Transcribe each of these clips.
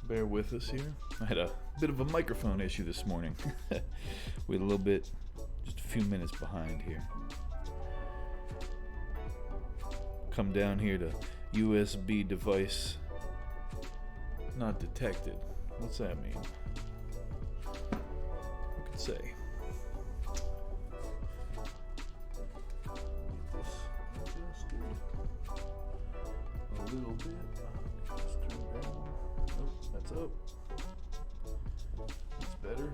Bear with us here. I had a bit of a microphone issue this morning. We're a little bit, just a few minutes behind here. Come down here to USB device not detected. What's that mean? Who could say? Get this adjusted a little bit. Just turn down. Nope, that's up. That's better.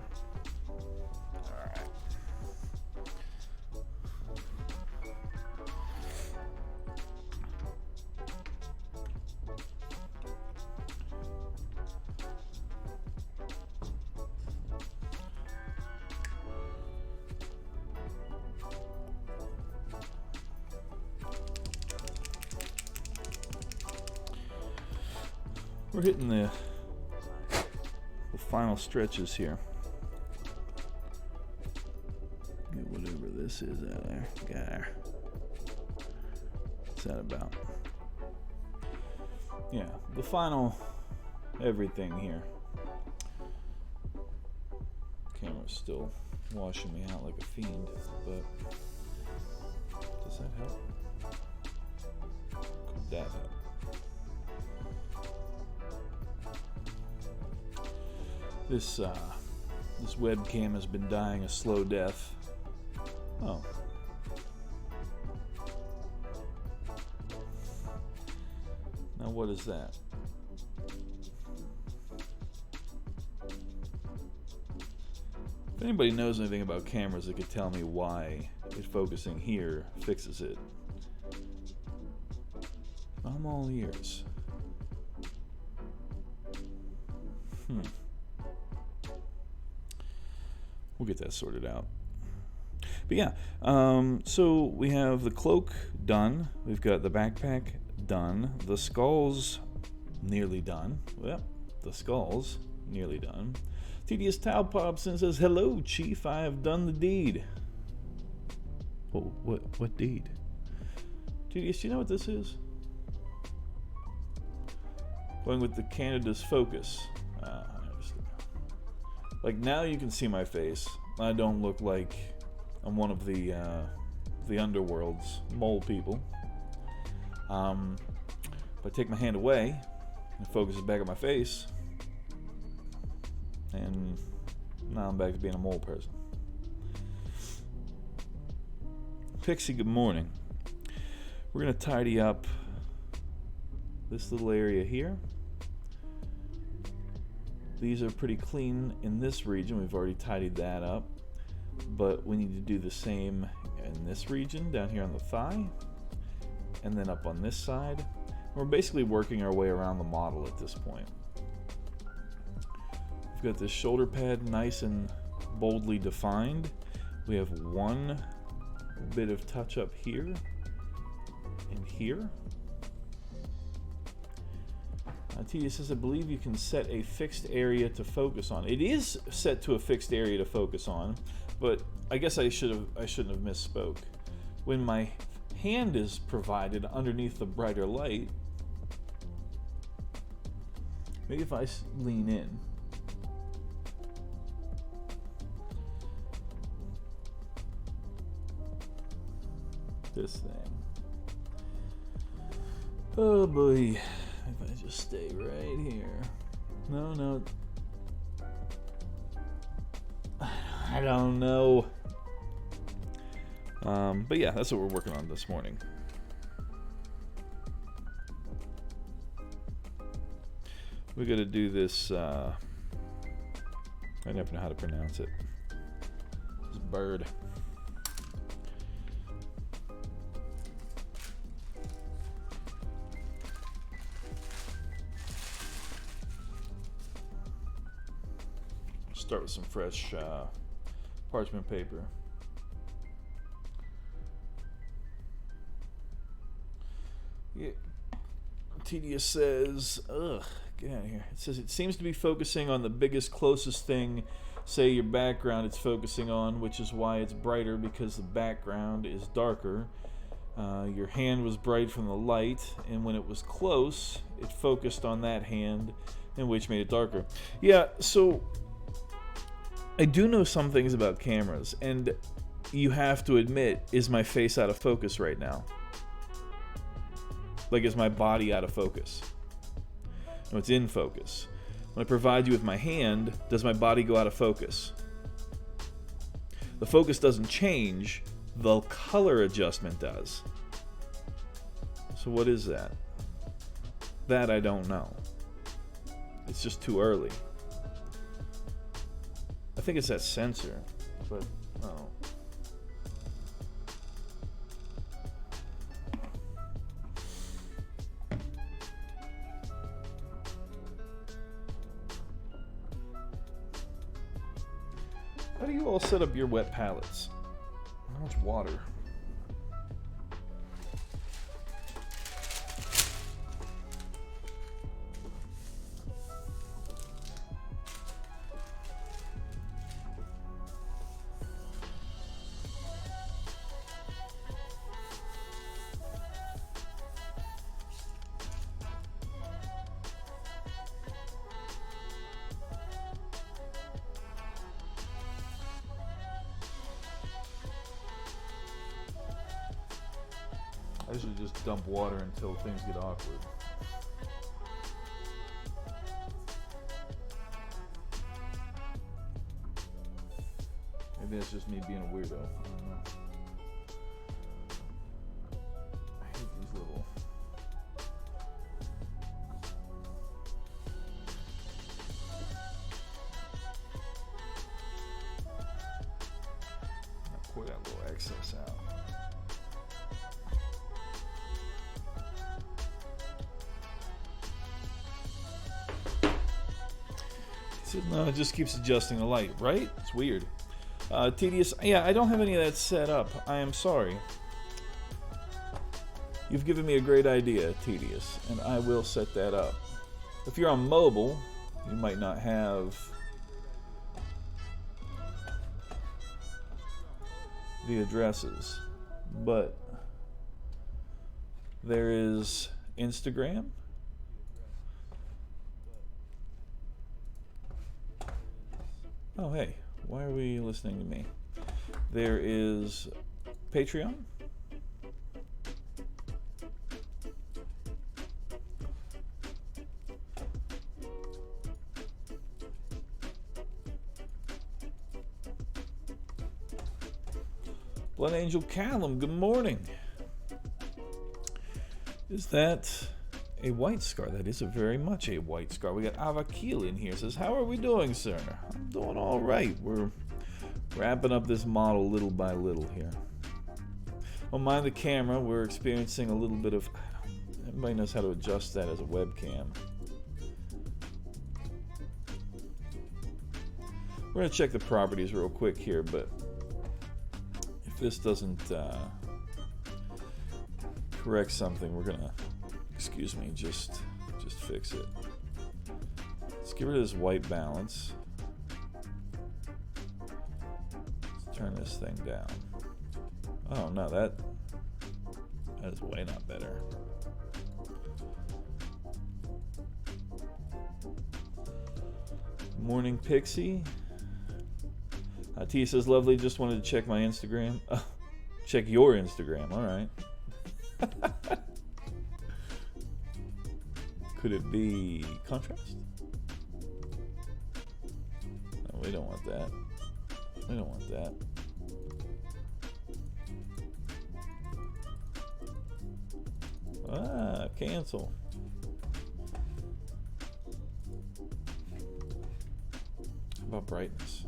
Alright. We're hitting the final stretches here. Get whatever this is out there. Gar. What's that about? Yeah, the final everything here. Camera's still washing me out like a fiend, but does that help? Could that help? This webcam has been dying a slow death. Oh. Now what is that? If anybody knows anything about cameras that could tell me why it focusing here fixes it, I'm all ears. We'll get that sorted out. But yeah, so we have the cloak done. We've got the backpack done. The skulls nearly done. Well, the skulls nearly done. Tedious Tau pops and says, "Hello, Chief. I have done the deed." What deed? Tedious, you know what this is? Going with the Canada's focus. Like now you can see my face. I don't look like I'm one of the underworld's mole people. If I take my hand away and it focuses back at my face, and now I'm back to being a mole person. Pixie, good morning. We're gonna tidy up this little area here. These are pretty clean in this region. We've already tidied that up, but we need to do the same in this region down here on the thigh, and then up on this side. We're basically working our way around the model at this point. We've got this shoulder pad nice and boldly defined. We have one bit of touch up here and here. Tia says, I believe you can set a fixed area to focus on. It is set to a fixed area to focus on, but I guess I shouldn't have misspoke. When my hand is provided underneath the brighter light, maybe if I lean in. This thing. Oh boy. If I just stay right here. No. I don't know. But yeah, that's what we're working on this morning. We gotta do this, I never know how to pronounce it. This bird. Start with some fresh parchment paper. Yeah. Tedious says, ugh, get out of here. It says it seems to be focusing on the biggest, closest thing say your background it's focusing on, which is why it's brighter, because the background is darker. Your hand was bright from the light, and when it was close, it focused on that hand, and which made it darker. Yeah, so I do know some things about cameras, and you have to admit, is my face out of focus right now? Like, is my body out of focus? No, it's in focus. When I provide you with my hand, does my body go out of focus? The focus doesn't change, the color adjustment does. So what is that? That I don't know. It's just too early. I think it's that sensor, but oh. How do you all set up your wet palettes? How much water? I usually just dump water until things get awkward. Maybe that's just me being a weirdo. I don't know. I hate these little... I'll pour that little excess out. No, it just keeps adjusting the light, right? It's weird. Tedious. Yeah, I don't have any of that set up. I am sorry. You've given me a great idea, Tedious, and I will set that up. If you're on mobile, you might not have the addresses, but there is Instagram. Oh, hey, why are we listening to me? There is Patreon. Blood Angel Callum, good morning. Is that a white scar? That is very much a white scar. We got Avakil in here. Says, how are we doing, sir? I'm doing all right. We're wrapping up this model little by little here. Don't mind the camera. We're experiencing a little bit of... Everybody knows how to adjust that as a webcam. We're going to check the properties real quick here, but if this doesn't correct something, we're going to... Excuse me, just fix it. Let's get rid of this white balance. Let's turn this thing down. Oh no, that is way not better. Morning Pixie. T says, lovely, just wanted to check my Instagram. Check your Instagram, alright. Could it be contrast? No, we don't want that. We don't want that. Ah, cancel. How about brightness?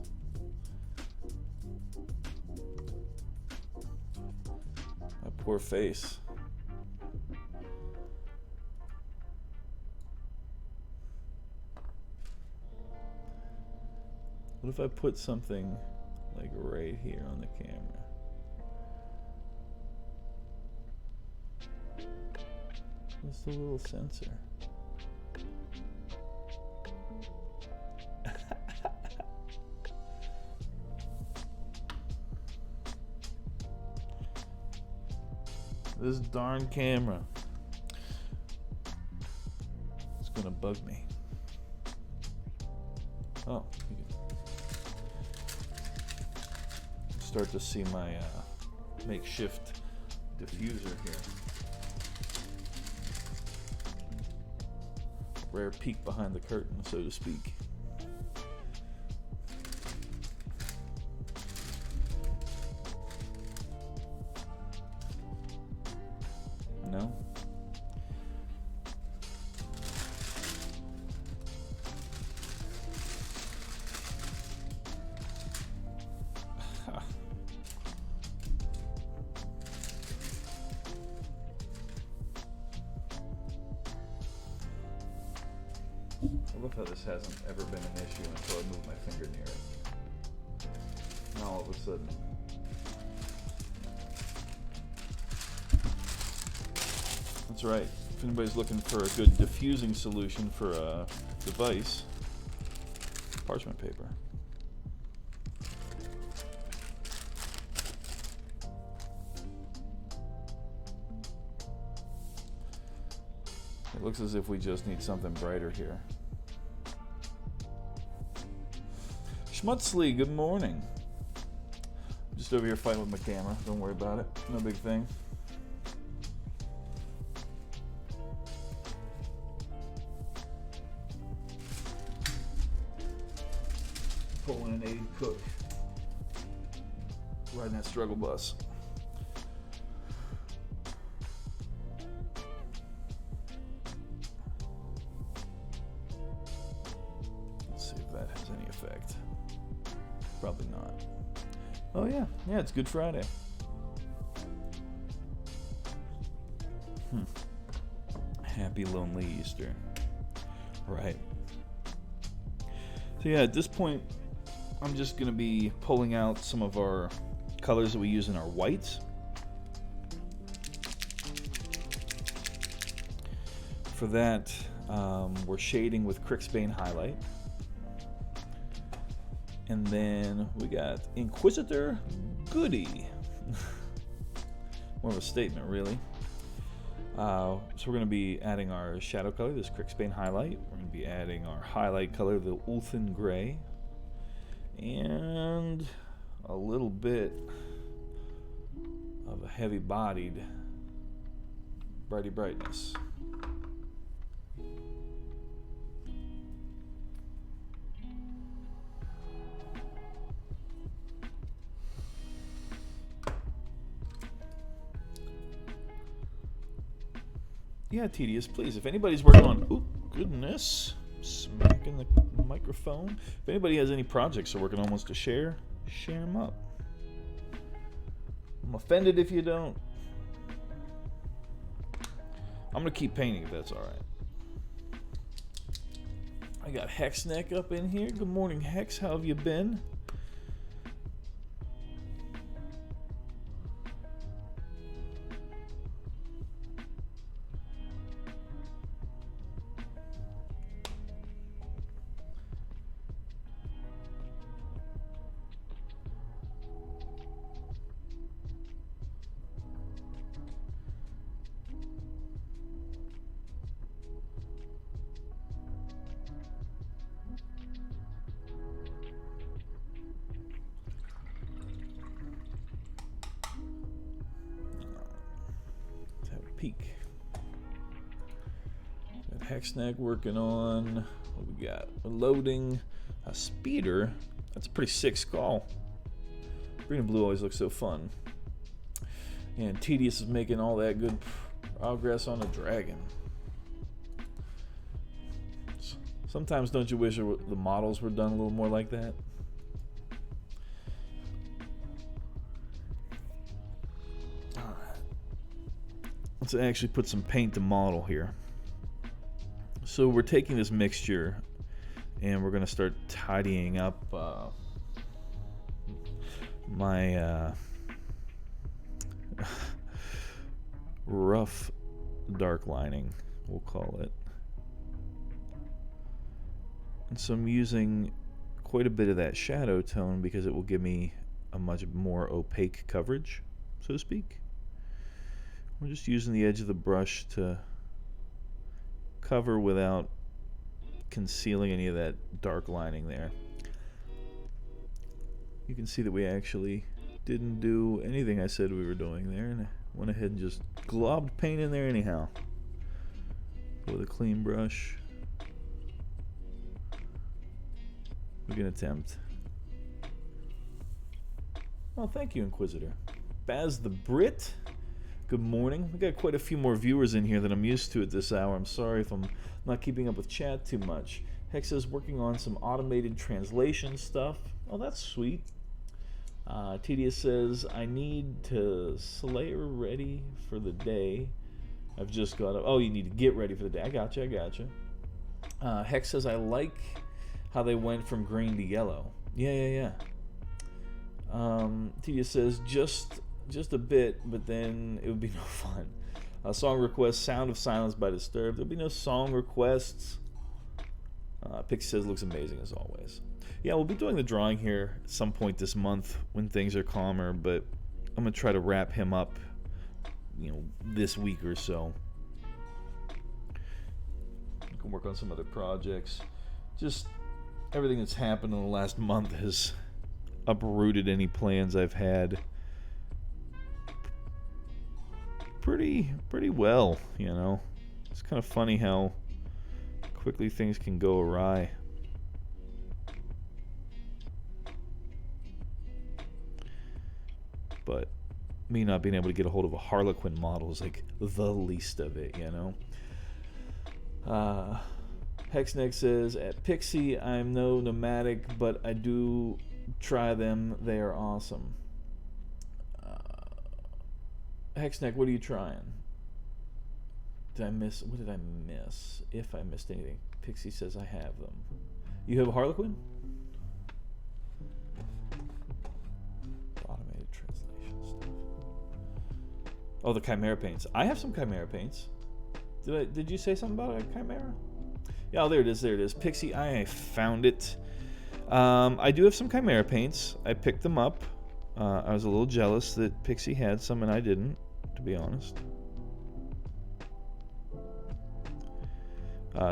My poor face. What if I put something like right here on the camera? What's the little sensor? This darn camera. It's gonna bug me. Oh, you can start to see my makeshift diffuser here. Rare peek behind the curtain, so to speak. No? I love how this hasn't ever been an issue until I move my finger near it. Now all of a sudden. That's right. If anybody's looking for a good diffusing solution for a device, parchment paper. It looks as if we just need something brighter here. Schmutzley, good morning. I'm just over here fighting with my camera. Don't worry about it. No big thing. Pulling an aid cook. Riding that struggle bus. Let's see if that has any effect. Probably not. Oh yeah, it's Good Friday. Happy lonely Easter. Right. So yeah, at this point, I'm just going to be pulling out some of our colors that we use in our whites. For that, we're shading with Crixbane Highlight. And then we got Inquisitor Goody. More of a statement, really. So we're going to be adding our shadow color, this Crixbane Highlight. We're going to be adding our highlight color, the Ulthen Gray. And a little bit of a heavy-bodied Brighty Brightness. Yeah, Tedious, please. If anybody's working on... Oh, goodness. Smacking the microphone. If anybody has any projects they're working on wants to share them up. I'm offended if you don't. I'm going to keep painting if that's alright. I got Hexneck up in here. Good morning, Hex. How have you been? Peek. Got Hexneck working on what we got. We're loading a speeder. That's a pretty sick skull. Green and blue always look so fun. And Tedious is making all that good progress on a dragon. Sometimes don't you wish the models were done a little more like that? Let's actually put some paint to model here. So we're taking this mixture and we're going to start tidying up my rough dark lining, we'll call it. And so I'm using quite a bit of that shadow tone because it will give me a much more opaque coverage, so to speak. We're just using the edge of the brush to cover without concealing any of that dark lining there. You can see that we actually didn't do anything I said we were doing there, and I went ahead and just globbed paint in there anyhow with a clean brush. We can attempt. Well, thank you, Inquisitor. Baz the Brit, good morning. We got quite a few more viewers in here than I'm used to at this hour. I'm sorry if I'm not keeping up with chat too much. Hex is working on some automated translation stuff. Oh, that's sweet. Tedious says, I need to Slayer ready for the day. I've just got up. Oh, you need to get ready for the day. I gotcha. Hex says, I like how they went from green to yellow. Yeah. Tedious says, just a bit, but then it would be no fun. Song request, Sound of Silence by Disturbed. There'll be no song requests. Pixie says, looks amazing as always. Yeah, we'll be doing the drawing here at some point this month when things are calmer, but I'm going to try to wrap him up, this week or so. I can work on some other projects. Just everything that's happened in the last month has uprooted any plans I've had pretty well, It's kind of funny how quickly things can go awry. But me not being able to get a hold of a Harlequin model is like the least of it, Hexneck says, at Pixie, I'm no nomadic, but I do try them. They are awesome. Hexneck, what are you trying? What did I miss? If I missed anything. Pixie says I have them. You have a Harlequin? Automated translation stuff. Oh, the Chimera paints. I have some Chimera paints. Did you say something about a Chimera? Yeah, oh, there it is. Pixie, I found it. I do have some Chimera paints. I picked them up. I was a little jealous that Pixie had some and I didn't, to be honest.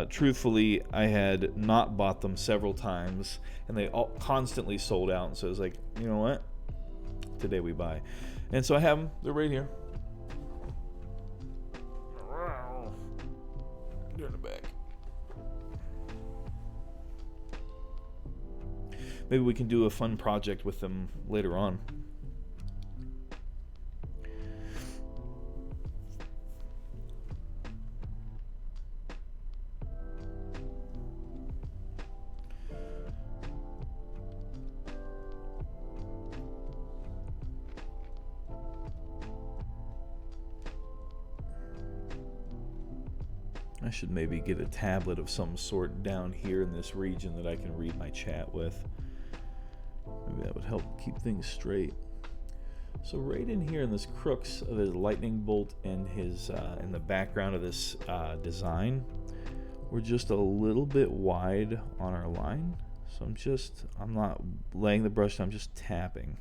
Truthfully, I had not bought them several times, and they all constantly sold out. And so I was like, you know what? Today we buy. And so I have them. They're right here. They're in the back. Maybe we can do a fun project with them later on. I should maybe get a tablet of some sort down here in this region that I can read my chat with. Maybe that would help keep things straight. So right in here in this crux of his lightning bolt and his in the background of this design, we're just a little bit wide on our line. So I'm not laying the brush down, I'm just tapping.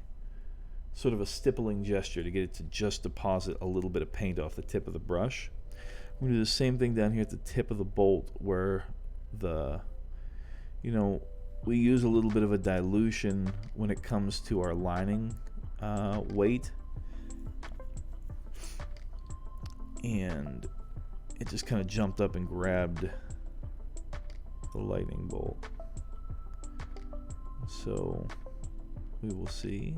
Sort of a stippling gesture to get it to just deposit a little bit of paint off the tip of the brush. We're going to do the same thing down here at the tip of the bolt where we use a little bit of a dilution when it comes to our lining weight. And it just kind of jumped up and grabbed the lightning bolt. So we will see.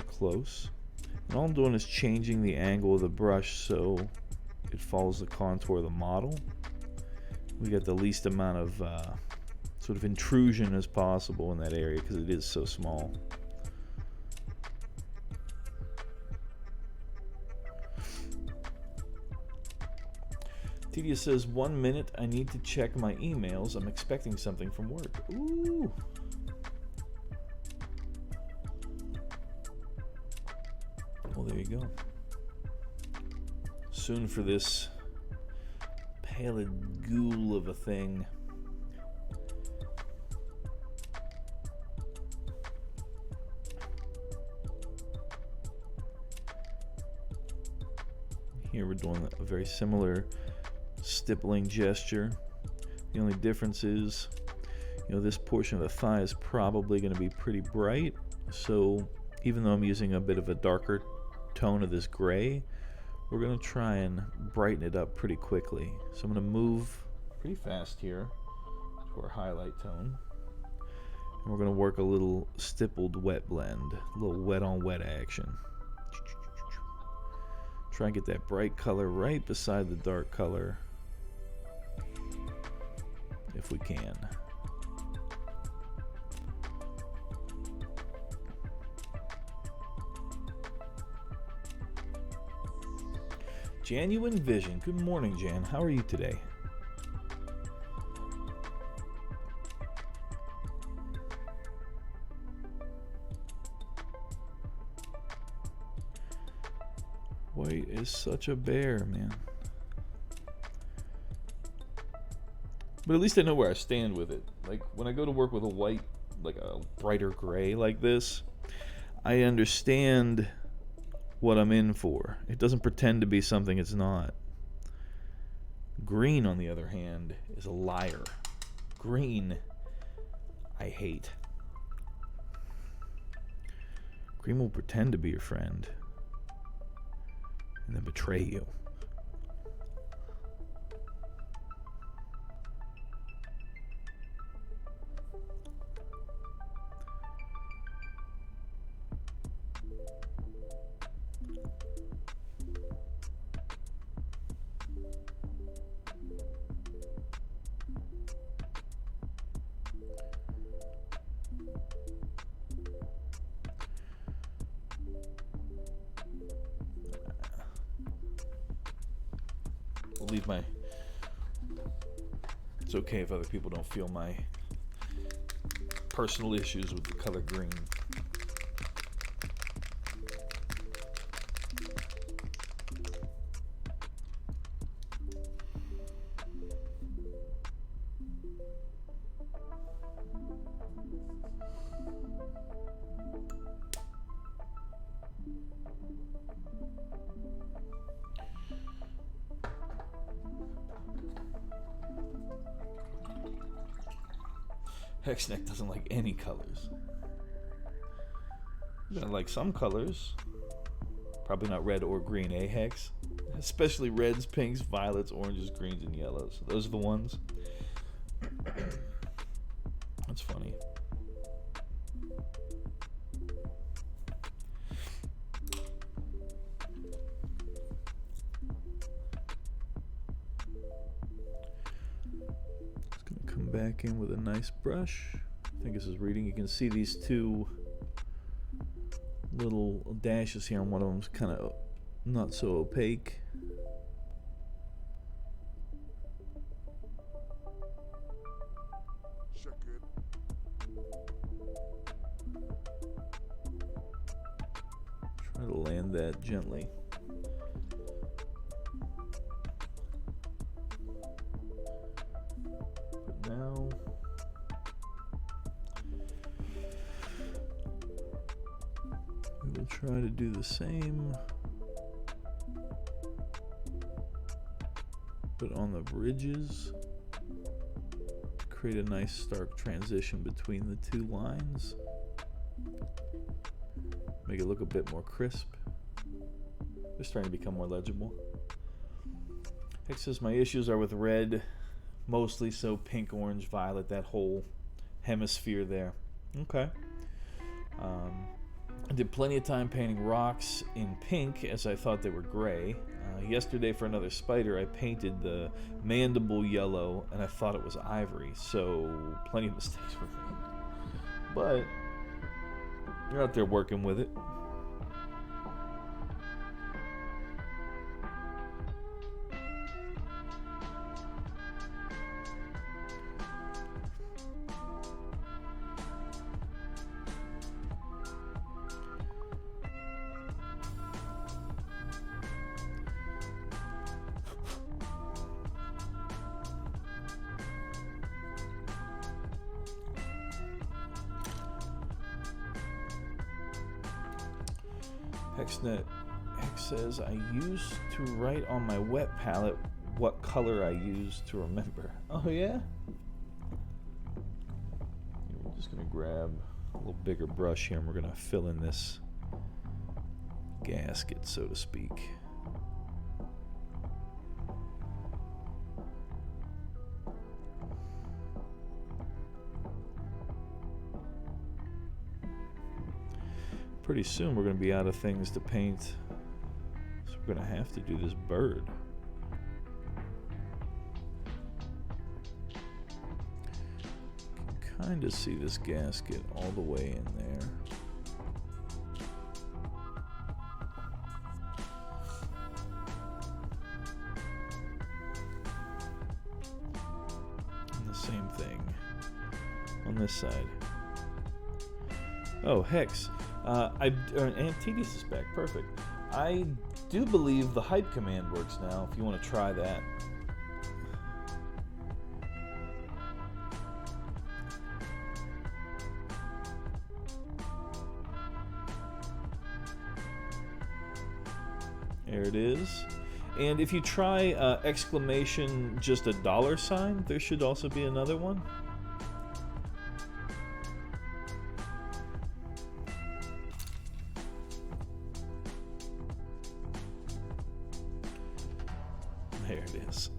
Close. And all I'm doing is changing the angle of the brush so it follows the contour of the model. We get the least amount of sort of intrusion as possible in that area because it is so small. Tedious says, 1 minute, I need to check my emails. I'm expecting something from work. Ooh. Well, there you go. Soon for this pallid ghoul of a thing. we're doing a very similar stippling gesture. The only difference is, this portion of the thigh is probably going to be pretty bright. So even though I'm using a bit of a darker tone of this gray, we're going to try and brighten it up pretty quickly. So I'm going to move pretty fast here to our highlight tone. And we're going to work a little stippled wet blend, a little wet on wet action. Try and get that bright color right beside the dark color if we can. Genuine Vision. Good morning, Jan. How are you today? White is such a bear, man. But at least I know where I stand with it. Like, when I go to work with a white, like a brighter gray like this, I understand what I'm in for. It doesn't pretend to be something it's not. Green, on the other hand, is a liar. Green, I hate. Green will pretend to be your friend and then betray you. Leave my... It's okay if other people don't feel my personal issues with the color green. Hexneck doesn't like any colors. He's gonna like some colors. Probably not red or green, eh, Hex? Especially reds, pinks, violets, oranges, greens, and yellows. Those are the ones. That's funny. Back in with a nice brush. I think this is reading. You can see these two little dashes here, and one of them's kind of not so opaque. Try to land that gently. Now, we will try to do the same, but on the ridges, create a nice stark transition between the two lines. Make it look a bit more crisp. They're starting to become more legible. Hex says my issues are with red. Mostly so pink, orange, violet, that whole hemisphere there. Okay. I did plenty of time painting rocks in pink as I thought they were gray. Yesterday for another spider I painted the mandible yellow and I thought it was ivory, so plenty of mistakes were made. But you're out there working with it. Hex says, I used to write on my wet palette what color I used to remember. Oh, yeah? We're just going to grab a little bigger brush here, and we're going to fill in this gasket, so to speak. Pretty soon we're going to be out of things to paint, so we're going to have to do this bird. You can kind of see this gasket all the way in there. And the same thing on this side. Oh, hex. And TDS is back. Perfect. I do believe the hype command works now, if you want to try that. There it is. And if you try exclamation just a $, there should also be another one. There it is.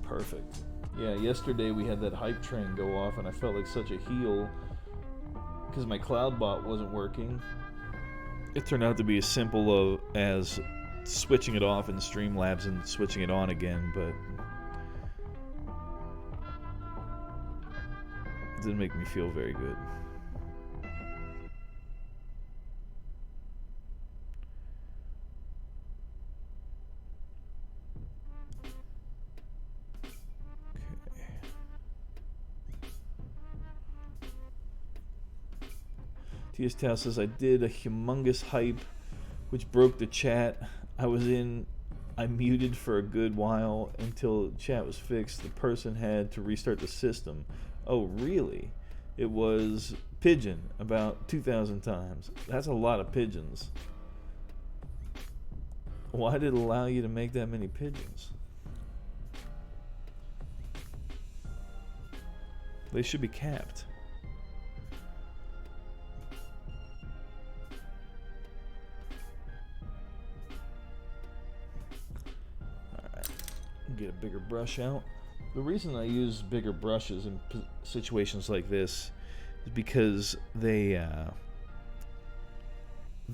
Perfect. Yeah, yesterday we had that hype train go off and I felt like such a heel because my CloudBot wasn't working. It turned out to be as simple as switching it off in Streamlabs and switching it on again, but it didn't make me feel very good. TS Tao says, I did a humongous hype which broke the chat I was in. I muted for a good while until chat was fixed. The person had to restart the system. Oh, really? It was pigeon about 2,000 times. That's a lot of pigeons. Why did it allow you to make that many pigeons? They should be capped. Get a bigger brush out. The reason I use bigger brushes in situations like this is because they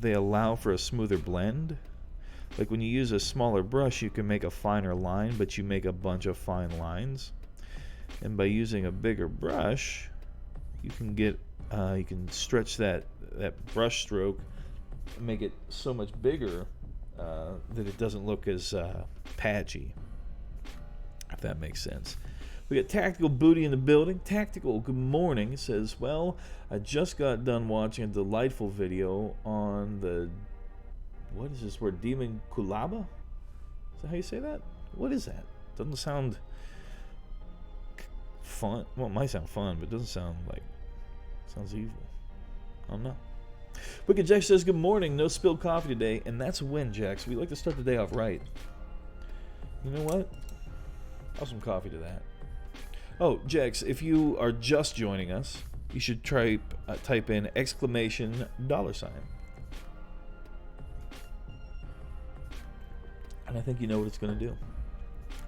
allow for a smoother blend. Like when you use a smaller brush, you can make a finer line, but you make a bunch of fine lines. And by using a bigger brush, you can get you can stretch that brush stroke, make it so much bigger that it doesn't look as patchy. If that makes sense. We got Tactical Booty in the building. Tactical, good morning. Says, well, I just got done watching a delightful video on the, what is this word, Demon Kulaba? Is that how you say that? What is that? Doesn't sound fun. Well, it might sound fun, but it doesn't sound like, sounds evil. I don't know. Wicked Jack says, good morning. No spilled coffee today, and that's a win, Jax. We like to start the day off right. You know what? Have some coffee to that. Oh, Jax, if you are just joining us, you should try type in exclamation $. And I think you know what it's going to do.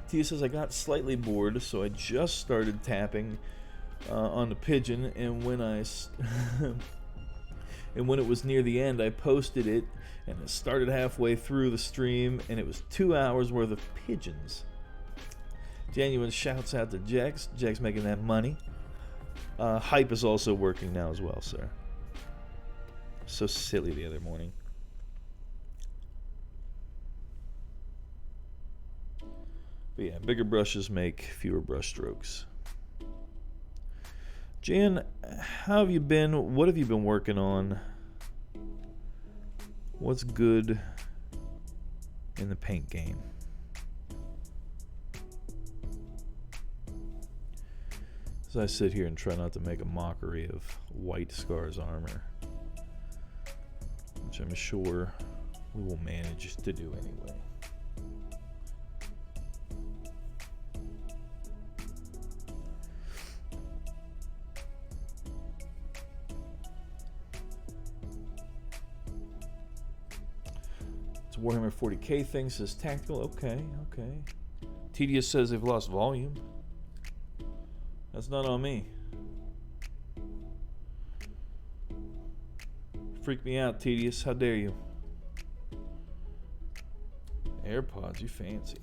Tia says, I got slightly bored, so I just started tapping on the pigeon, and when and when it was near the end, I posted it, and it started halfway through the stream, and it was 2 hours worth of pigeons. Genuine shouts out to Jax. Jax making that money. Hype is also working now as well, sir. So silly the other morning. But yeah, bigger brushes make fewer brush strokes. Jan, how have you been? What have you been working on? What's good in the paint game? As I sit here and try not to make a mockery of White Scar's armor, which I'm sure we will manage to do anyway. It's Warhammer 40k thing, says tactical. Okay. Tedious says they've lost volume. That's not on me. Freak me out, Tedious. How dare you? AirPods, you fancy.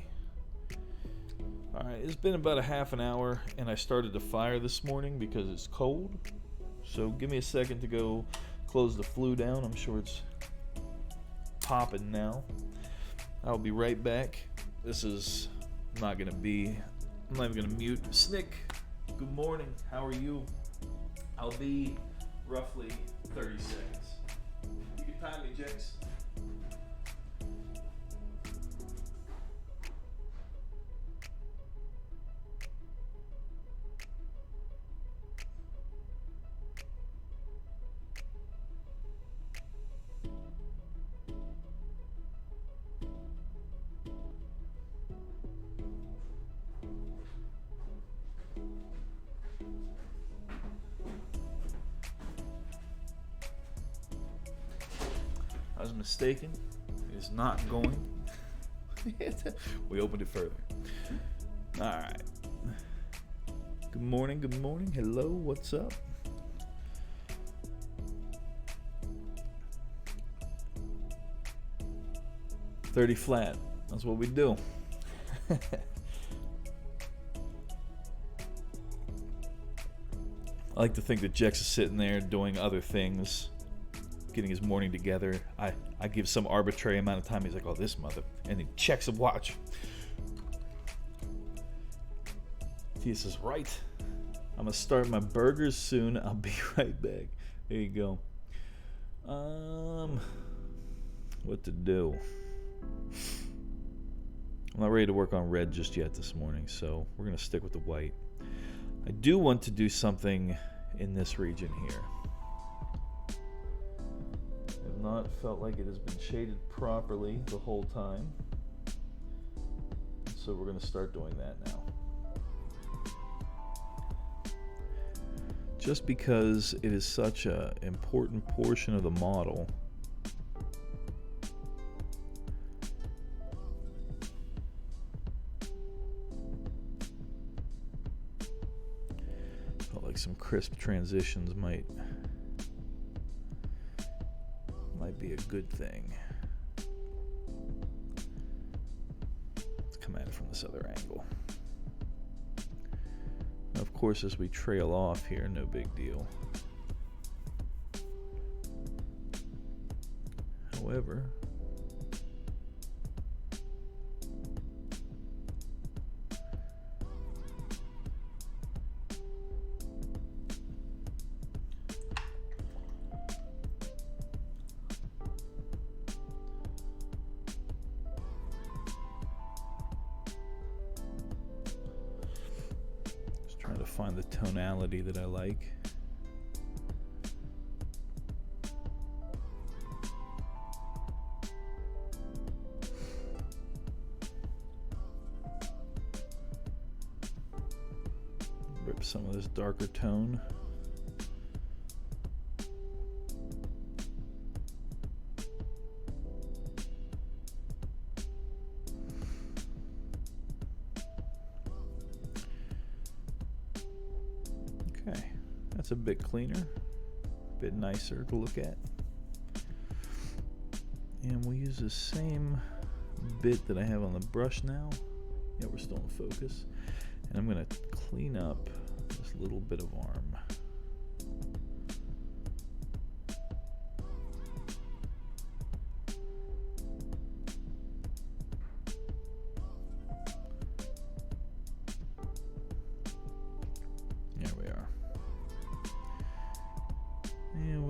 Alright, it's been about a half an hour, and I started the fire this morning because it's cold. So give me a second to go close the flue down. I'm sure it's popping now. I'll be right back. I'm not even gonna mute. Snick, good morning. How are you? I'll be roughly 30 seconds. You can time me, Jex. I was mistaken. It is not going. We opened it further. Alright. Good morning. Hello, what's up? $30 flat. That's what we do. I like to think that Jex is sitting there doing other things, getting his morning together. I give some arbitrary amount of time. He's like, oh, this mother. And he checks a watch. He says, right. I'm going to start my burgers soon. I'll be right back. There you go. What to do? I'm not ready to work on red just yet this morning, so we're going to stick with the white. I do want to do something in this region here. I've not felt like it has been shaded properly the whole time, so we're going to start doing that now. Just because it is such an important portion of the model. Felt like some crisp transitions might be a good thing. Let's come at it from this other angle. Of course, as we trail off here, no big deal. However, to find the tonality that I like. Rip some of this darker tone. That's a bit cleaner, a bit nicer to look at. And we'll use the same bit that I have on the brush now. Yeah, we're still in focus. And I'm going to clean up this little bit of arm.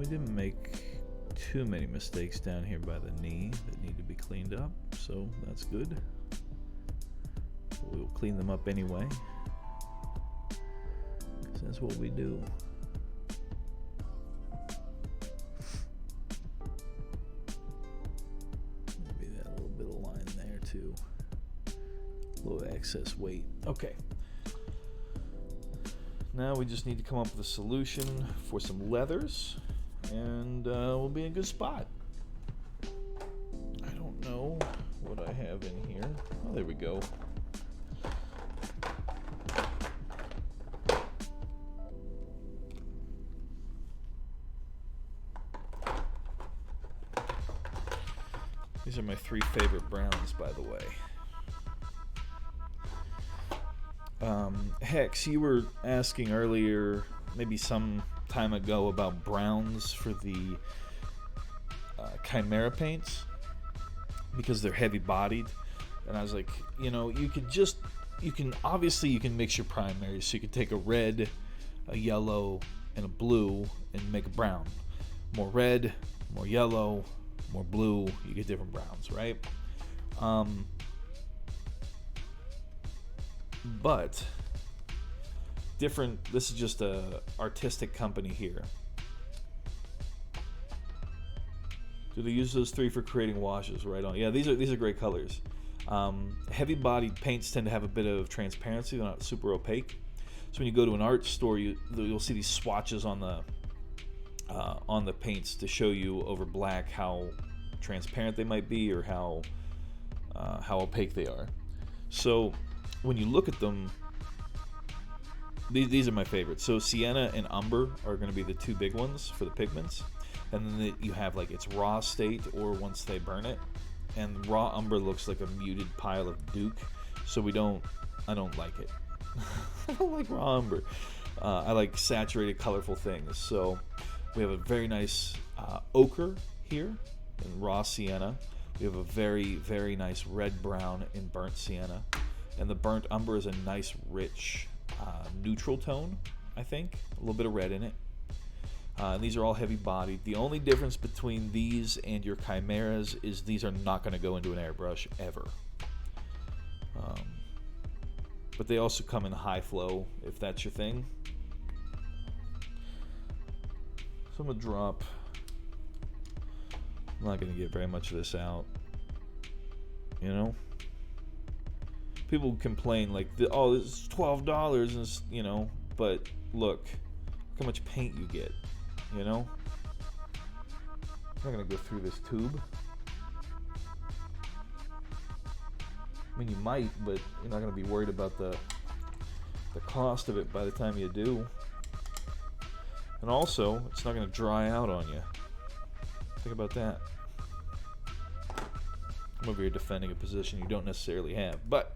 didn't make too many mistakes down here by the knee that need to be cleaned up, so that's good. We'll clean them up anyway, 'cause that's what we do. Maybe that little bit of line there too. A little excess weight. Okay. Now we just need to come up with a solution for some leathers, and we'll be in a good spot. I don't know what I have in here. Oh, there we go. These are my 3 favorite browns, by the way. Hex, you were asking earlier, maybe some time ago, about browns for the Chimera paints because they're heavy bodied, and I was like, you know, you can mix your primaries, so you could take a red, a yellow, and a blue and make a brown. More red, more yellow, more blue, you get different browns, right? But different, this is just a artistic company here. Do they use those 3 for creating washes? Right on. Yeah, these are great colors. Heavy bodied paints tend to have a bit of transparency. They're not super opaque. So when you go to an art store, you'll see these swatches on the paints to show you over black how transparent they might be or how opaque they are. So when you look at them, these are my favorites. So sienna and umber are going to be the 2 big ones for the pigments, and then you have like its raw state or once they burn it. And raw umber looks like a muted pile of Duke, so I don't like it. I don't like raw umber. I like saturated, colorful things. So we have a very nice ochre here in raw sienna. We have a very, very nice red brown in burnt sienna. And the burnt umber is a nice, rich, neutral tone, I think. A little bit of red in it. And these are all heavy bodied. The only difference between these and your Chimeras is these are not going to go into an airbrush ever. But they also come in high flow, if that's your thing. So I'm going to drop. I'm not going to get very much of this out. You know? People complain like, oh, this is $12, and it's, you know, but look how much paint you get, you know? I'm not going to go through this tube. I mean, you might, but you're not going to be worried about the cost of it by the time you do. And also, it's not going to dry out on you. Think about that. I'm over here defending a position you don't necessarily have, but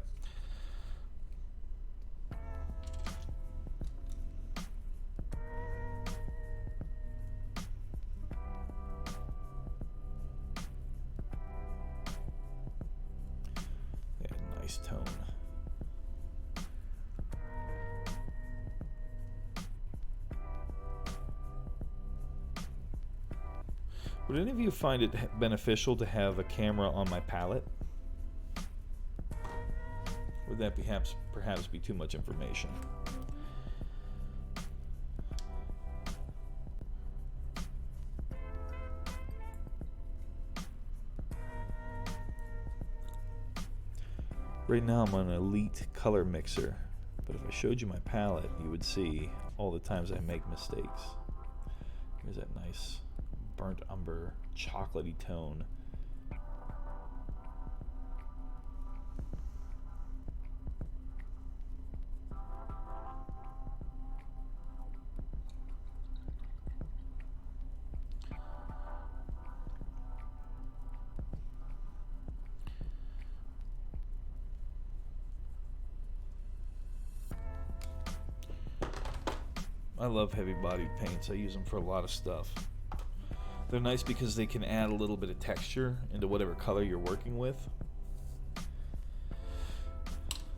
nice tone. Would any of you find it beneficial to have a camera on my palette? Would that perhaps be too much information? Right now I'm on an Elite color mixer, but if I showed you my palette, you would see all the times I make mistakes. Here's that nice burnt umber, chocolatey tone. I love heavy-bodied paints. I use them for a lot of stuff. They're nice because they can add a little bit of texture into whatever color you're working with.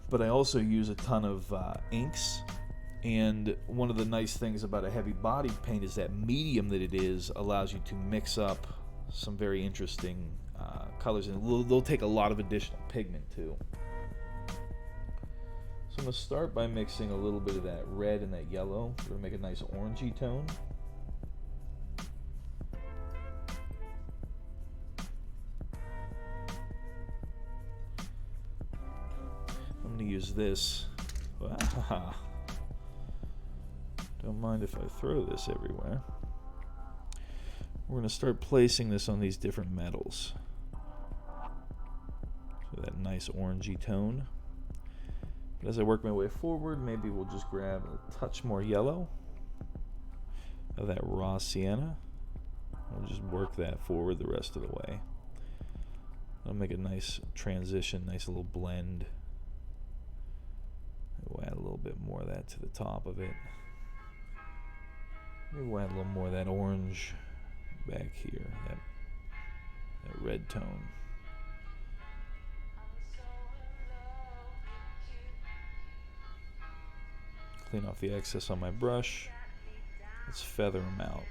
But I also use a ton of inks And one of the nice things about a heavy body paint is that medium that it is allows you to mix up some very interesting colors, and they'll take a lot of additional pigment too. So I'm going to start by mixing a little bit of that red and that yellow. We're going to make a nice orangey tone. I'm going to use this. Wow. Don't mind if I throw this everywhere. We're going to start placing this on these different metals. So that nice orangey tone. But as I work my way forward, maybe we'll just grab a touch more yellow of that raw sienna. We'll just work that forward the rest of the way. I'll make a nice transition, nice little blend. We'll add a little bit more of that to the top of it. Maybe we'll add a little more of that orange back here, that red tone. Clean off the excess on my brush. Let's feather them out.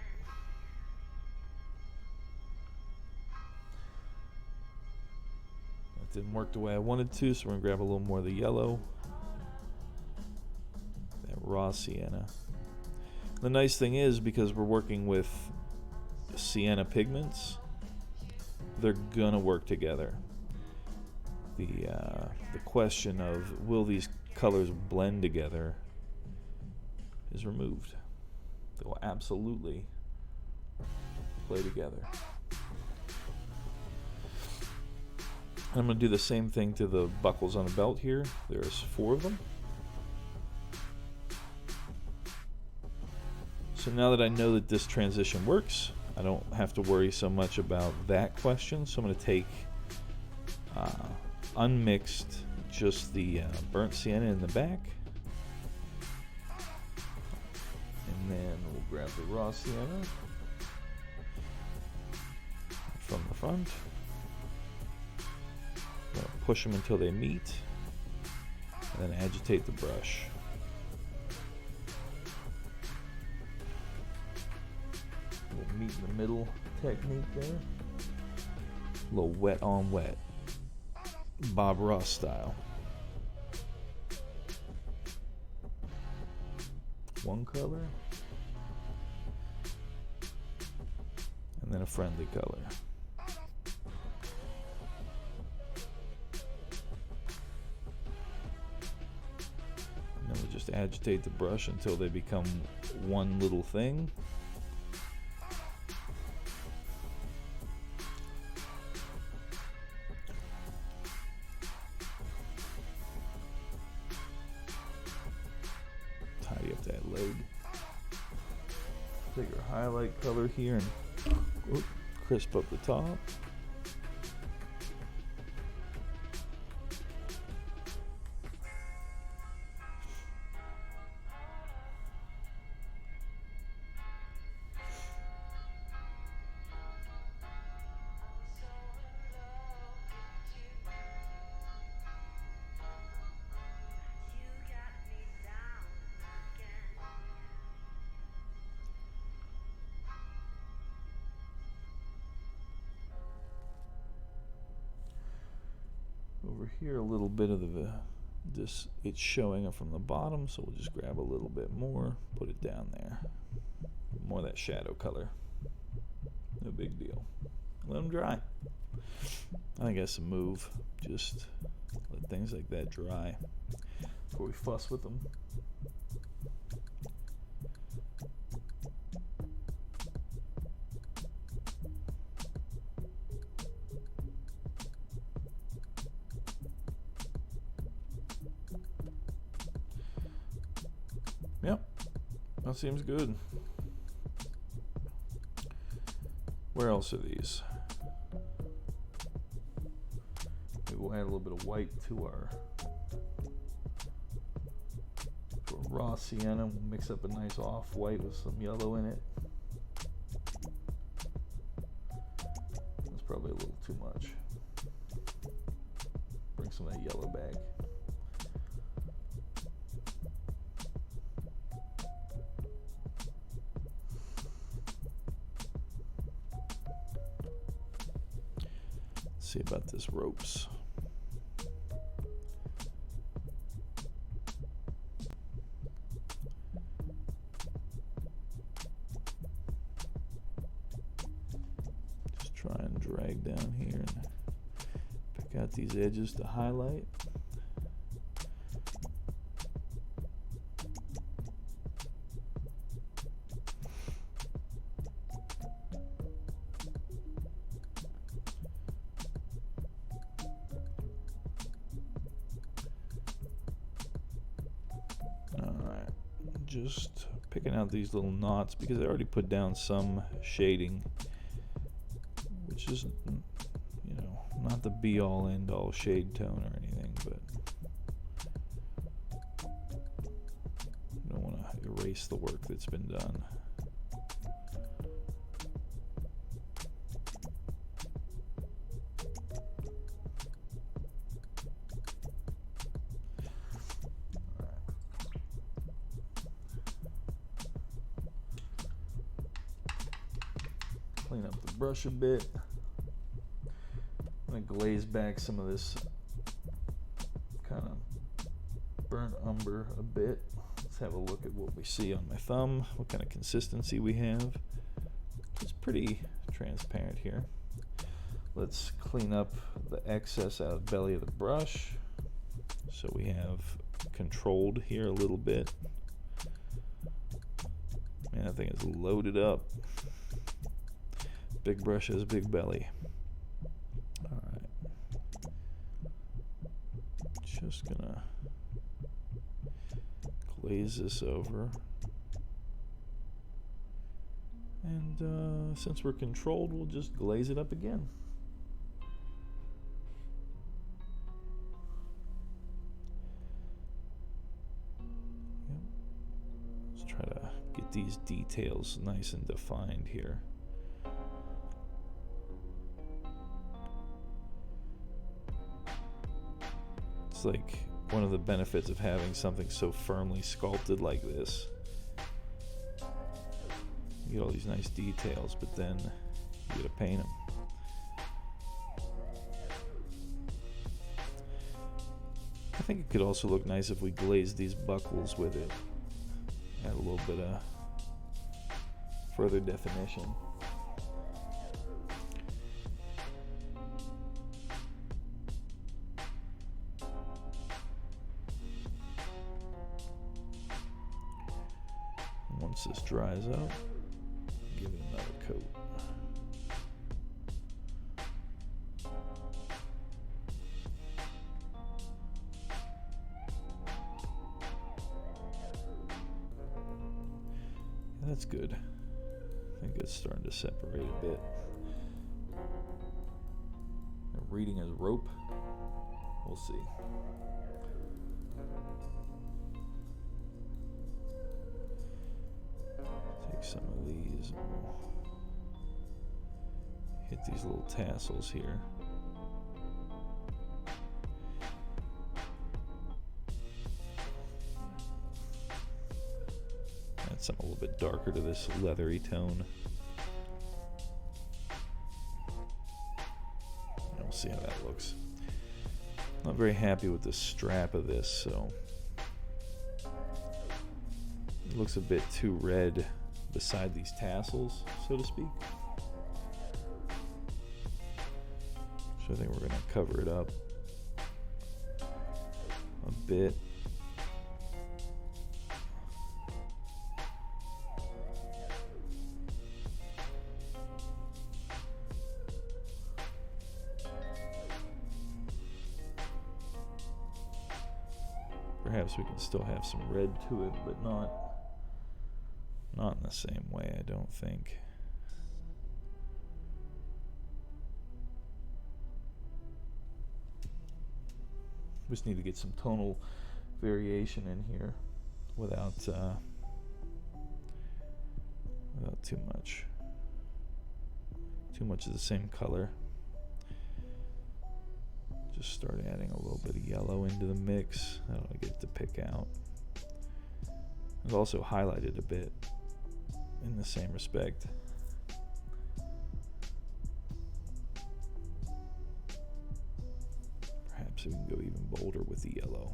That didn't work the way I wanted to, so we're going to grab a little more of the yellow. That raw sienna. The nice thing is, because we're working with sienna pigments, they're gonna work together. The question of will these colors blend together is removed. They will absolutely play together. And I'm gonna do the same thing to the buckles on the belt here. There's 4 of them. So now that I know that this transition works, I don't have to worry so much about that question. So I'm going to take unmixed, just the burnt sienna in the back. And then we'll grab the raw sienna from the front. I'm going to push them until they meet, and then agitate the brush. Meet in the middle technique there. A little wet on wet, Bob Ross style. One color, and then a friendly color. And then we just agitate the brush until they become one little thing. Tidy up that leg. Take our highlight color here and crisp up the top. Over here, a little bit of this, it's showing up from the bottom, so we'll just grab a little bit more, put it down there. More of that shadow color. No big deal. Let them dry. I think that's a move. Just let things like that dry before we fuss with them. Yep, that seems good. Where else are these? Maybe we'll add a little bit of white to our raw sienna. We'll mix up a nice off-white with some yellow in it. That's probably a little too much. Bring some of that yellow back. see about this ropes. Just try and drag down here and pick out these edges to highlight. Just picking out these little knots because I already put down some shading, which is, you know, not the be all end all shade tone or anything, but I don't want to erase the work that's been done. Clean up the brush a bit. I'm going to glaze back some of this kind of burnt umber a bit. Let's have a look at what we see on my thumb, what kind of consistency we have. It's pretty transparent here. Let's clean up the excess out of the belly of the brush. So we have controlled here a little bit. Man, that thing is loaded up. Big brush has a big belly. All right. Just gonna glaze this over. And since we're controlled, we'll just glaze it up again. Yep. Let's try to get these details nice and defined here. Like one of the benefits of having something so firmly sculpted like this. You get all these nice details, but then you gotta paint them. I think it could also look nice if we glazed these buckles with it. Add a little bit of further definition. Once this dries out, give it another coat. That's good. I think it's starting to separate a bit. Reading as rope. We'll see. Some of these, hit these little tassels here. Add some a little bit darker to this leathery tone. And we'll see how that looks. Not very happy with the strap of this, so it looks a bit too red beside these tassels, so to speak. So I think we're going to cover it up a bit. Perhaps we can still have some red to it, but not in the same way, I don't think. We just need to get some tonal variation in here without too much of the same color. Just start adding a little bit of yellow into the mix. I don't get to pick out. I've also highlighted a bit in the same respect. with the yellow.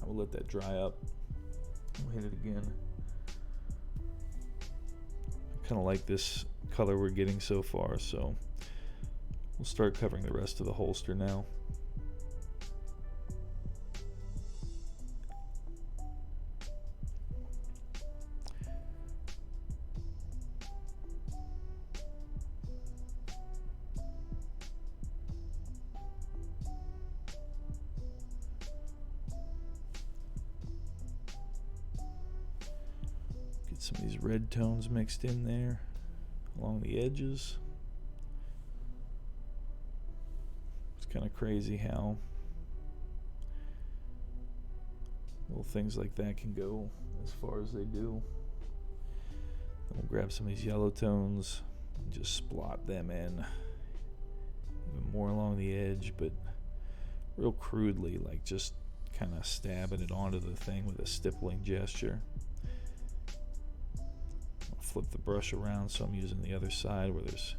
I will let that dry up. We'll hit it again. I kind of like this color we're getting so far, so we'll start covering the rest of the holster now. Get some of these red tones mixed in there along the edges. It's kind of crazy how little things like that can go as far as they do. Then we'll grab some of these yellow tones and just splot them in even more along the edge, but real crudely, like just kind of stabbing it onto the thing with a stippling gesture. I'll flip the brush around so I'm using the other side where there's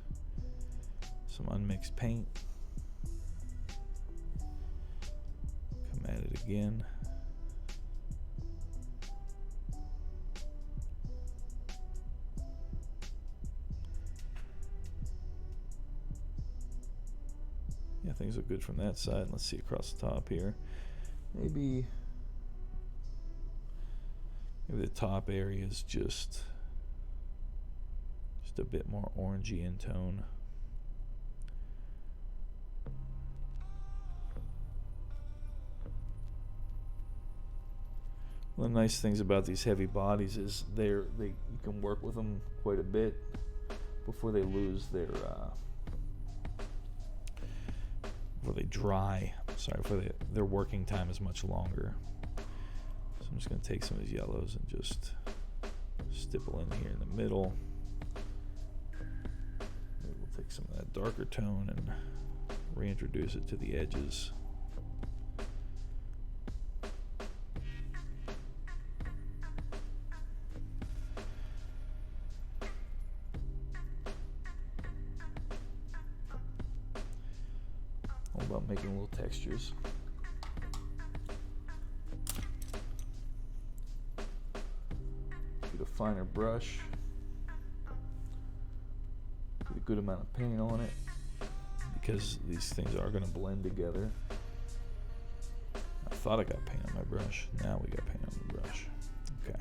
some unmixed paint. Come at it again. Yeah, things look good from that side. Let's see across the top here. Maybe the top area is just a bit more orangey in tone. One of the nice things about these heavy bodies is you can work with them quite a bit before they lose their before they dry. Sorry, their working time is much longer. So I'm just going to take some of these yellows and just stipple in here in the middle. Maybe we'll take some of that darker tone and reintroduce it to the edges. All about making little textures. Get a finer brush. Get a good amount of paint on it because these things are going to blend together. I thought I got paint on my brush. Now we got paint on the brush. Okay.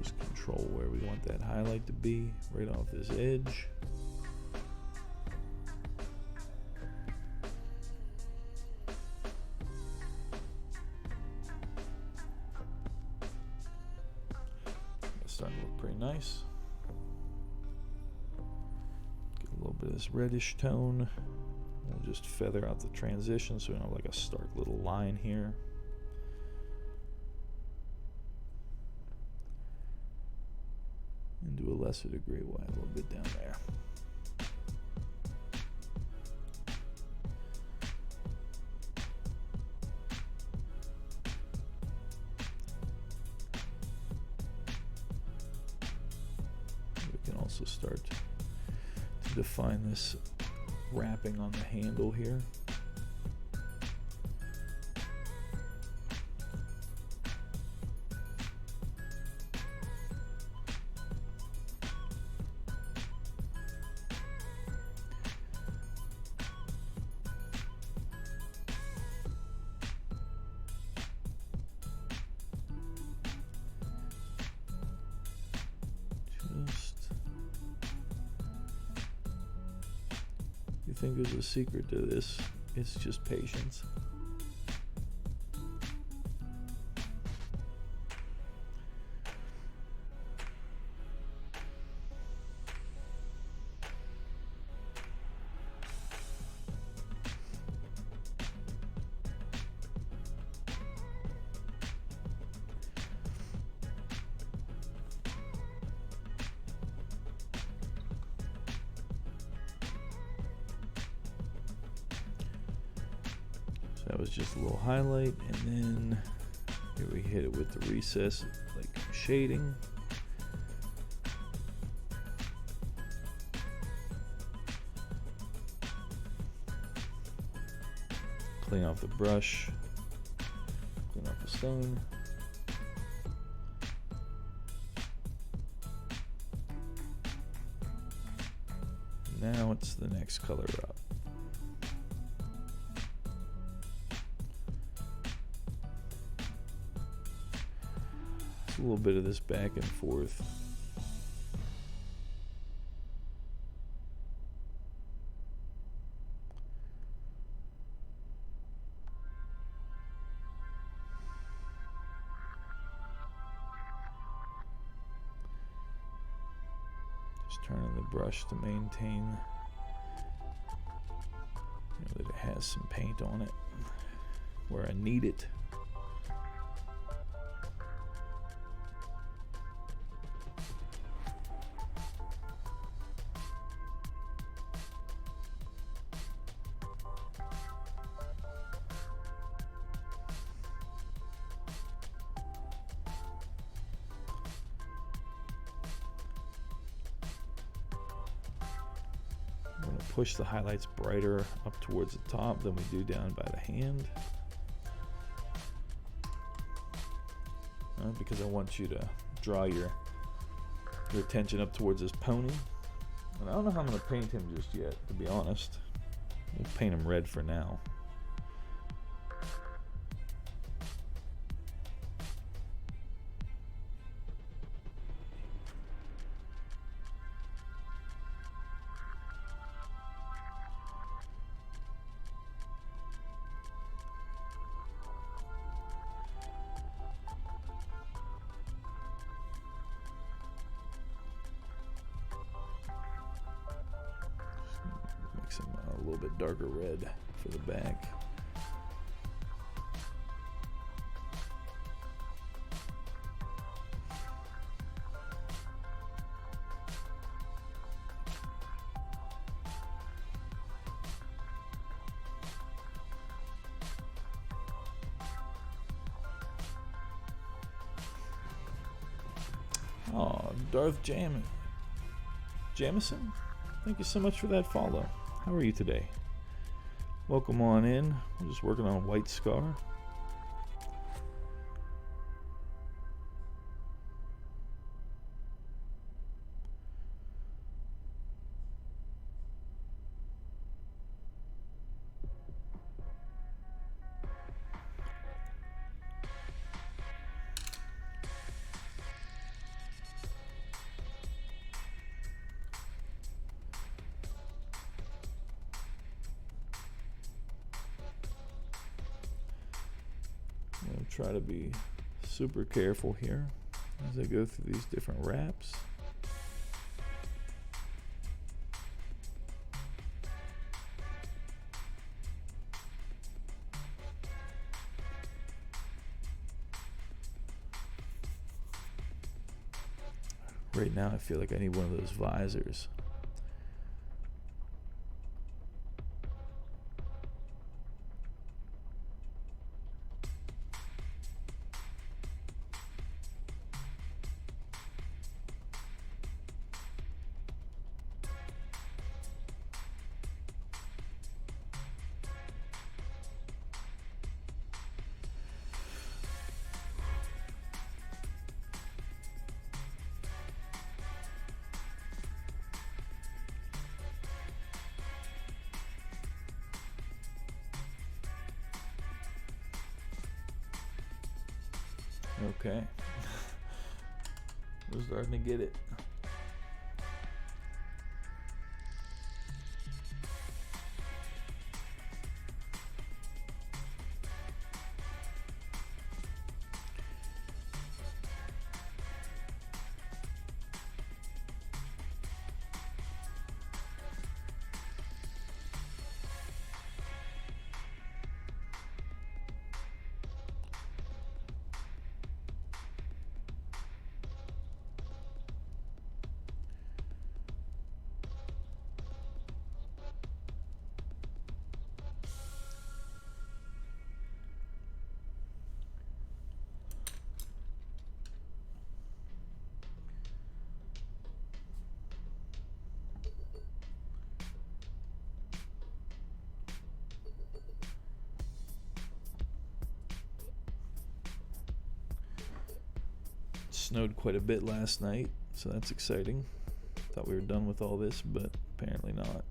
Just control where we want that highlight to be, right off this edge. It's starting to look pretty nice. Get a little bit of this reddish tone. We'll just feather out the transition so we don't have like a stark little line here. And to a lesser degree, we'll add a little bit down there. We can also start to define this wrapping on the handle here. think there's a secret to this. It's just patience. That was just a little highlight, and then here we hit it with the recess, like shading. Clean off the brush, clean off the stain. Now it's the next color up. A little bit of this back and forth. Just turning the brush to maintain that it has some paint on it where I need it. Push the highlights brighter up towards the top than we do down by the hand. Because I want you to draw your attention up towards this pony. And I don't know how I'm going to paint him just yet, to be honest. We'll paint him red for now. Makes him a little bit darker red for the back. Oh, Darth Jamison, thank you so much for that follow. How are you today? Welcome on in. We're just working on White Scar. Try to be super careful here as I go through these different wraps. Right now I feel like I need one of those visors. Okay. We're starting to get it. snowed quite a bit last night, so that's exciting. Thought we were done with all this, but apparently not.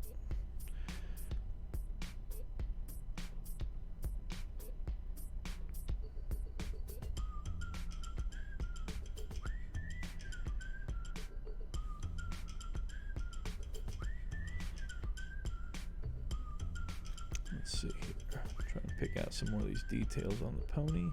Let's see here. Trying to pick out some more of these details on the pony.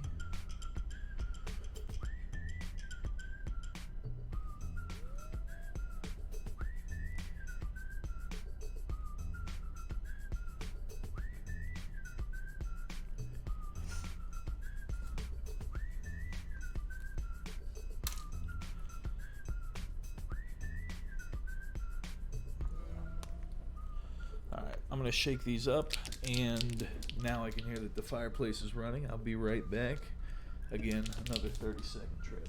I'm going to shake these up, and now I can hear that the fireplace is running. I'll be right back. Again, another 30-second trip.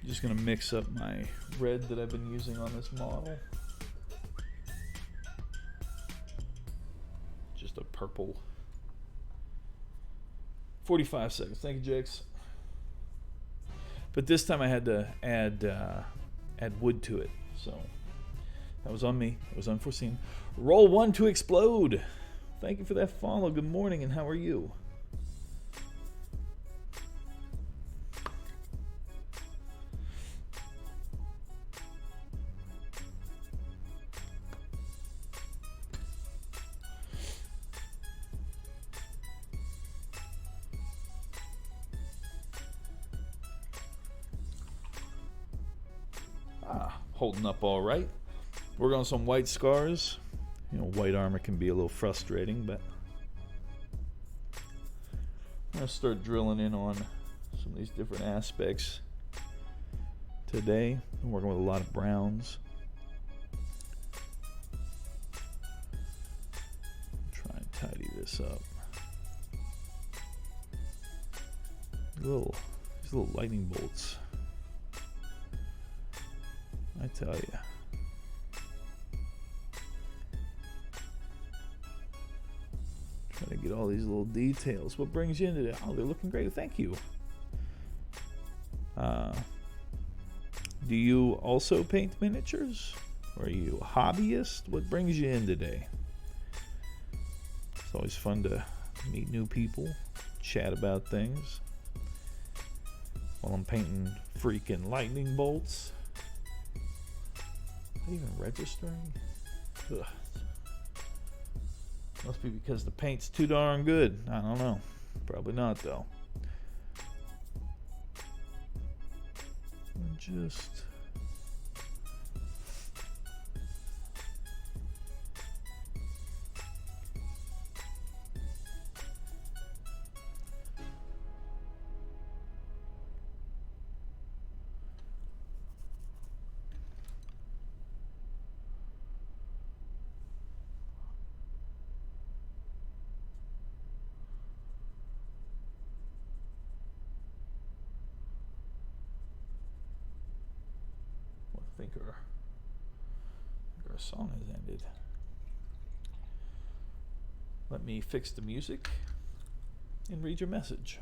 Just going to mix up my red that I've been using on this model. Just a purple. 45 seconds. Thank you, Jakes. But this time I had to add wood to it, so that was on me. It was unforeseen. Roll one to explode. Thank you for that follow. Good morning, and how are you? Holding up all right. We're going some white scars. You know, white armor can be a little frustrating, but I'm going to start drilling in on some of these different aspects today. I'm working with a lot of browns. Try and tidy this up. These little lightning bolts. I tell you. Trying to get all these little details. What brings you into it? Oh, they're looking great. Thank you. Do you also paint miniatures? Or are you a hobbyist? What brings you in today? It's always fun to meet new people, chat about things. While I'm painting freaking lightning bolts. Not even registering? Ugh. Must be because the paint's too darn good. I don't know. Probably not, though. Just... I think our song has ended. Let me fix the music and read your message.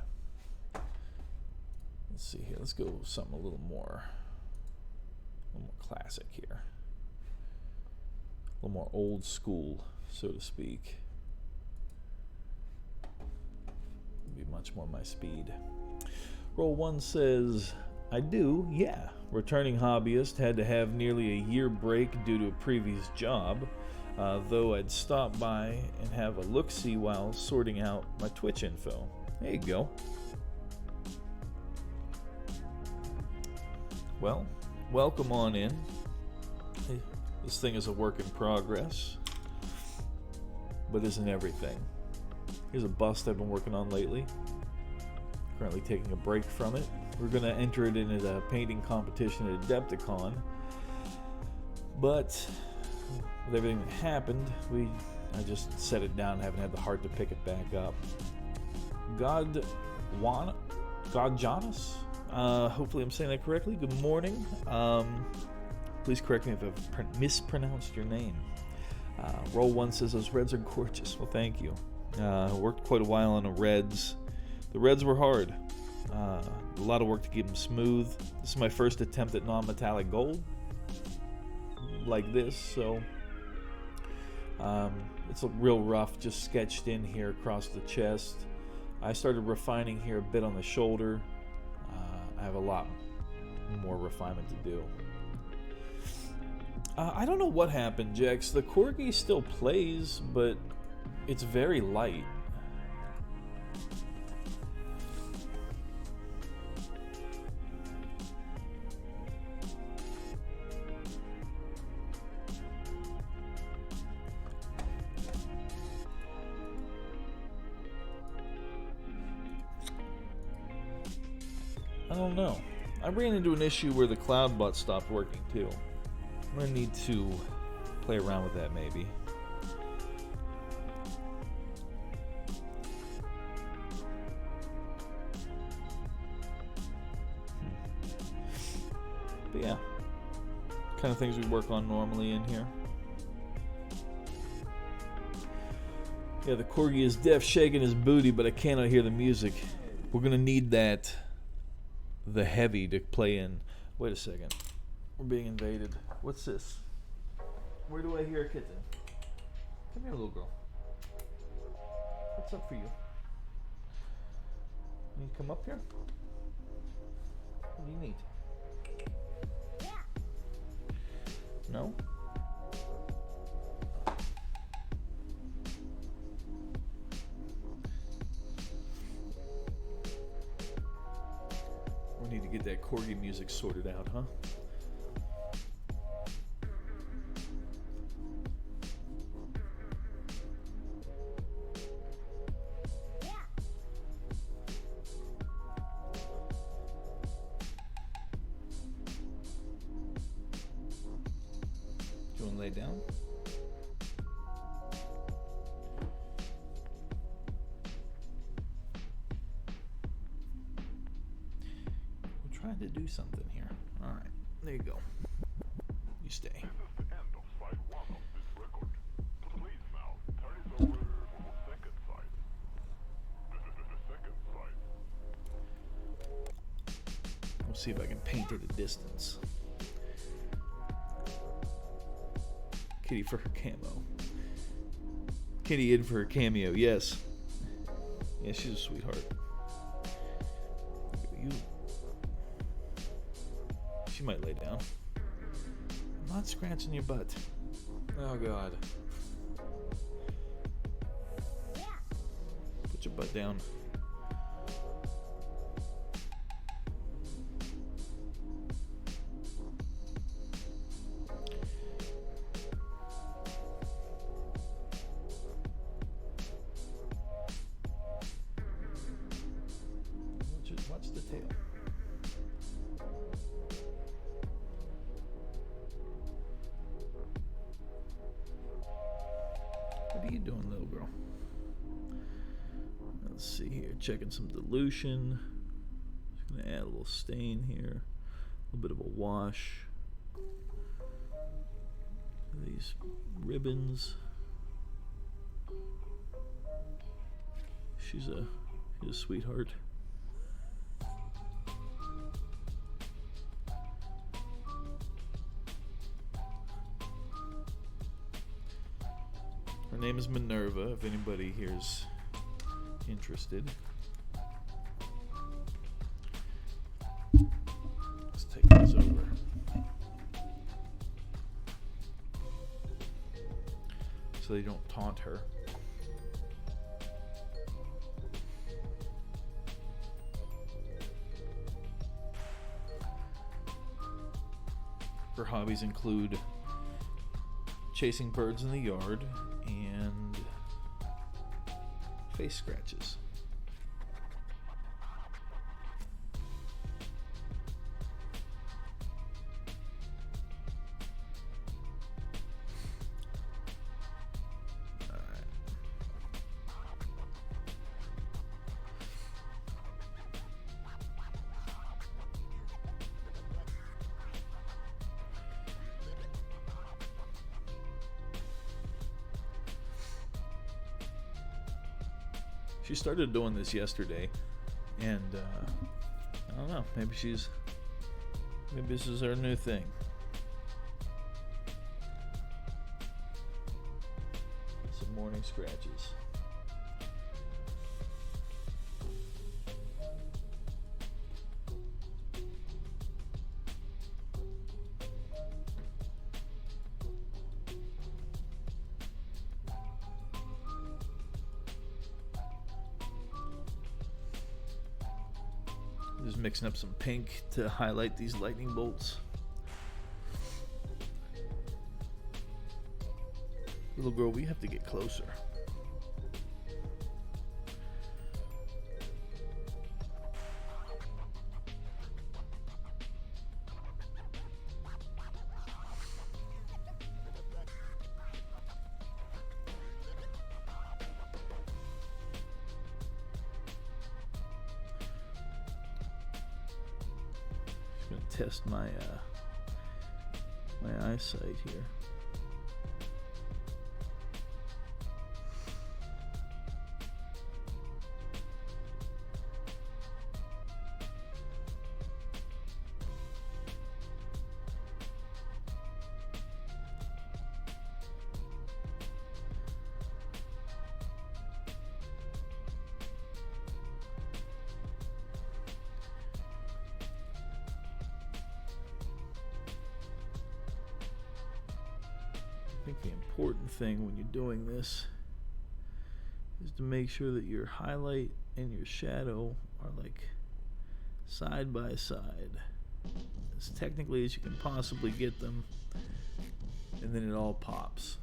Let's see here. Let's go with something a little more classic here. A little more old school, so to speak. Be much more my speed. Roll one says, I do, yeah. Returning hobbyist, had to have nearly a year break due to a previous job, though I'd stop by and have a look-see while sorting out my Twitch info. There you go. Well, welcome on in. This thing is a work in progress, but isn't everything. Here's a bust I've been working on lately. Currently taking a break from it. We're going to enter it in at a painting competition at Adepticon. But with everything that happened, I just set it down, haven't had the heart to pick it back up. God Jonas? Hopefully I'm saying that correctly. Good morning. Please correct me if I've mispronounced your name. Roll 1 says those reds are gorgeous. Well, thank you. Worked quite a while on the reds. The reds were hard. A lot of work to keep them smooth. This is my first attempt at non-metallic gold like this, so it's a real rough, just sketched in here across the chest. I started refining here a bit on the shoulder. I have a lot more refinement to do. I don't know what happened, Jex. The Corgi still plays, but it's very light. I don't know. I ran into an issue where the CloudBot stopped working too. I'm gonna need to play around with that maybe. But yeah, kind of things we work on normally in here. Yeah, the Corgi is deaf, shaking his booty, but I cannot hear the music. We're gonna need the heavy to play in. Wait a second. We're being invaded. What's this? Where do I hear a kitten? Come here, little girl. What's up for you? You need to come up here? What do you need? No? We need to get that Corgi music sorted out, huh? Do you want to lay down? Trying to do something here. All right, there you go. You stay. This is the end of side 1 of this record. Please now turn it over to the second side. This is the second side. We'll see if I can paint at a distance. Kitty for her camo. Kitty in for her cameo, yes. Yeah, she's a sweetheart. You. She might lay down. I'm not scratching your butt. Oh God. Put your butt down. Watch the tail. What are you doing, little girl? Let's see here. Checking some dilution. Just gonna add a little stain here. A little bit of a wash. These ribbons. She's a sweetheart. Her name is Minerva, if anybody here's interested. so they don't taunt her. Her hobbies include chasing birds in the yard and face scratches. She started doing this yesterday, and I don't know. Maybe this is her new thing. Some morning scratches. Just mixing up some pink to highlight these lightning bolts. Little girl, we have to get closer. Test my eyesight here. I think the important thing when you're doing this is to make sure that your highlight and your shadow are like side by side, as technically as you can possibly get them, and then it all pops.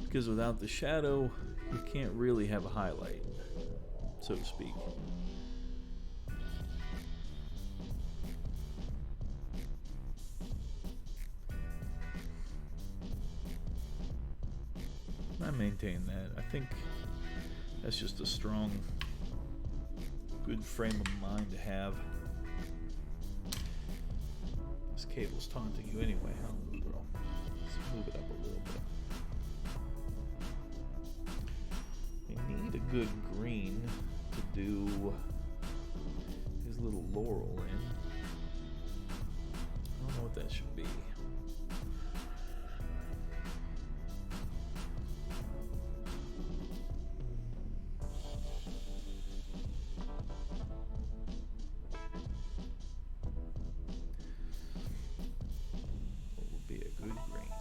Because without the shadow, you can't really have a highlight, so to speak. I maintain that. I think that's just a strong, good frame of mind to have. This cable's taunting you anyway, huh, little girl? Let's move it up a little bit. I need a good green to do his little laurel in. I don't know what that should be. What would be a good green?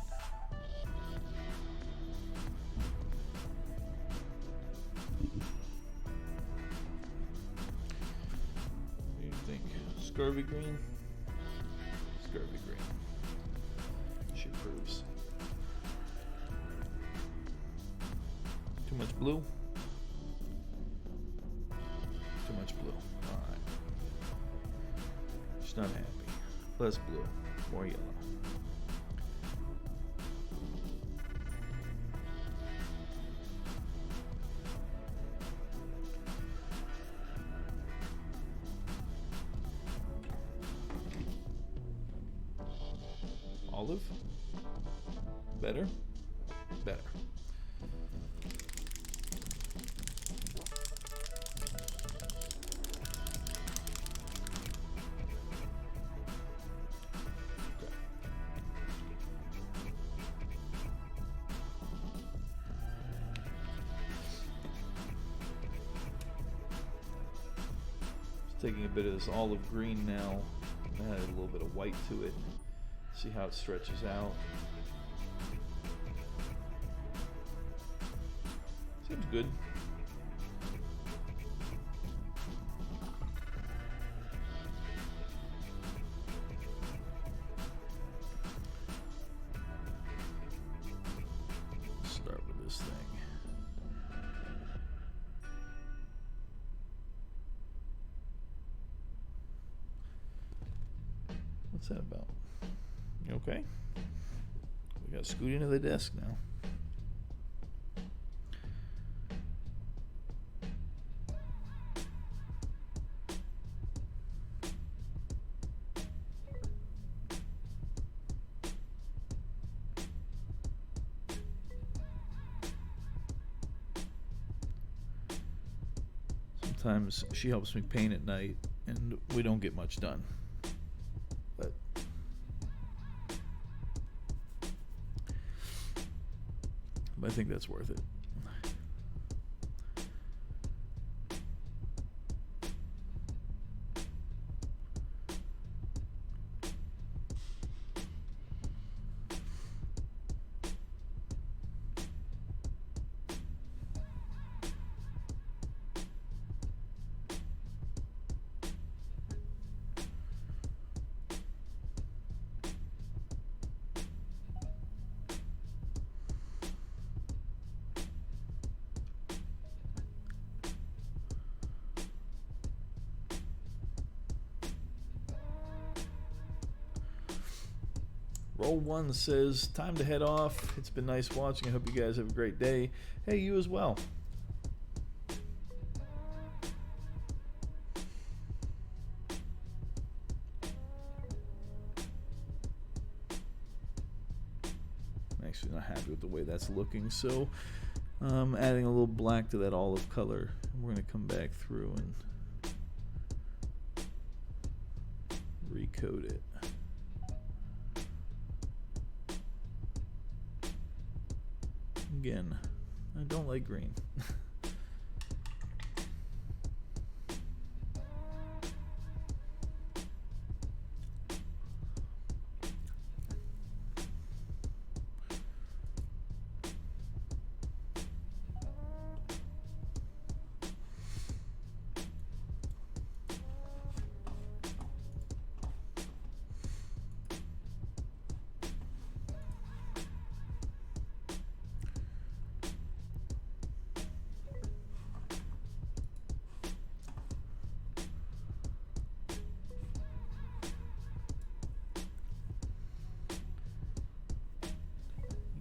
What do you think? Scurvy green? Scurvy green. She approves. Too much blue? Too much blue. Alright. She's not happy. Less blue. More yellow. Olive? Better? Better. Okay. Taking a bit of this olive green now, add a little bit of white to it. See how it stretches out. Seems good. Start with this thing. What's that about? You okay? We got Scooty into the desk now. Sometimes she helps me paint at night, and we don't get much done. But I think that's worth it. Roll One says, time to head off. It's been nice watching. I hope you guys have a great day. Hey, you as well. I'm actually not happy with the way that's looking, so adding a little black to that olive color. We're going to come back through and recoat it. Again, I don't like green.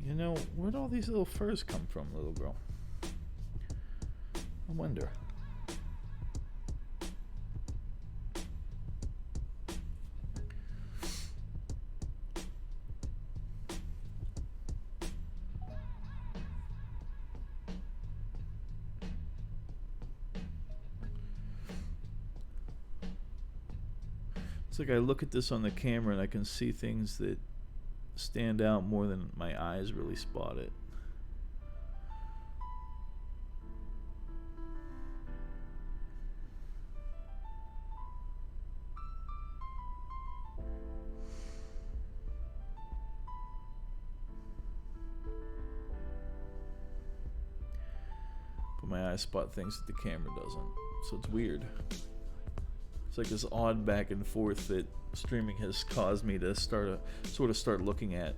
You know, where'd all these little furs come from, little girl? I wonder. It's like I look at this on the camera and I can see things that stand out more than my eyes really spot it. But my eyes spot things that the camera doesn't. So it's weird. It's like this odd back and forth that streaming has caused me to start looking at.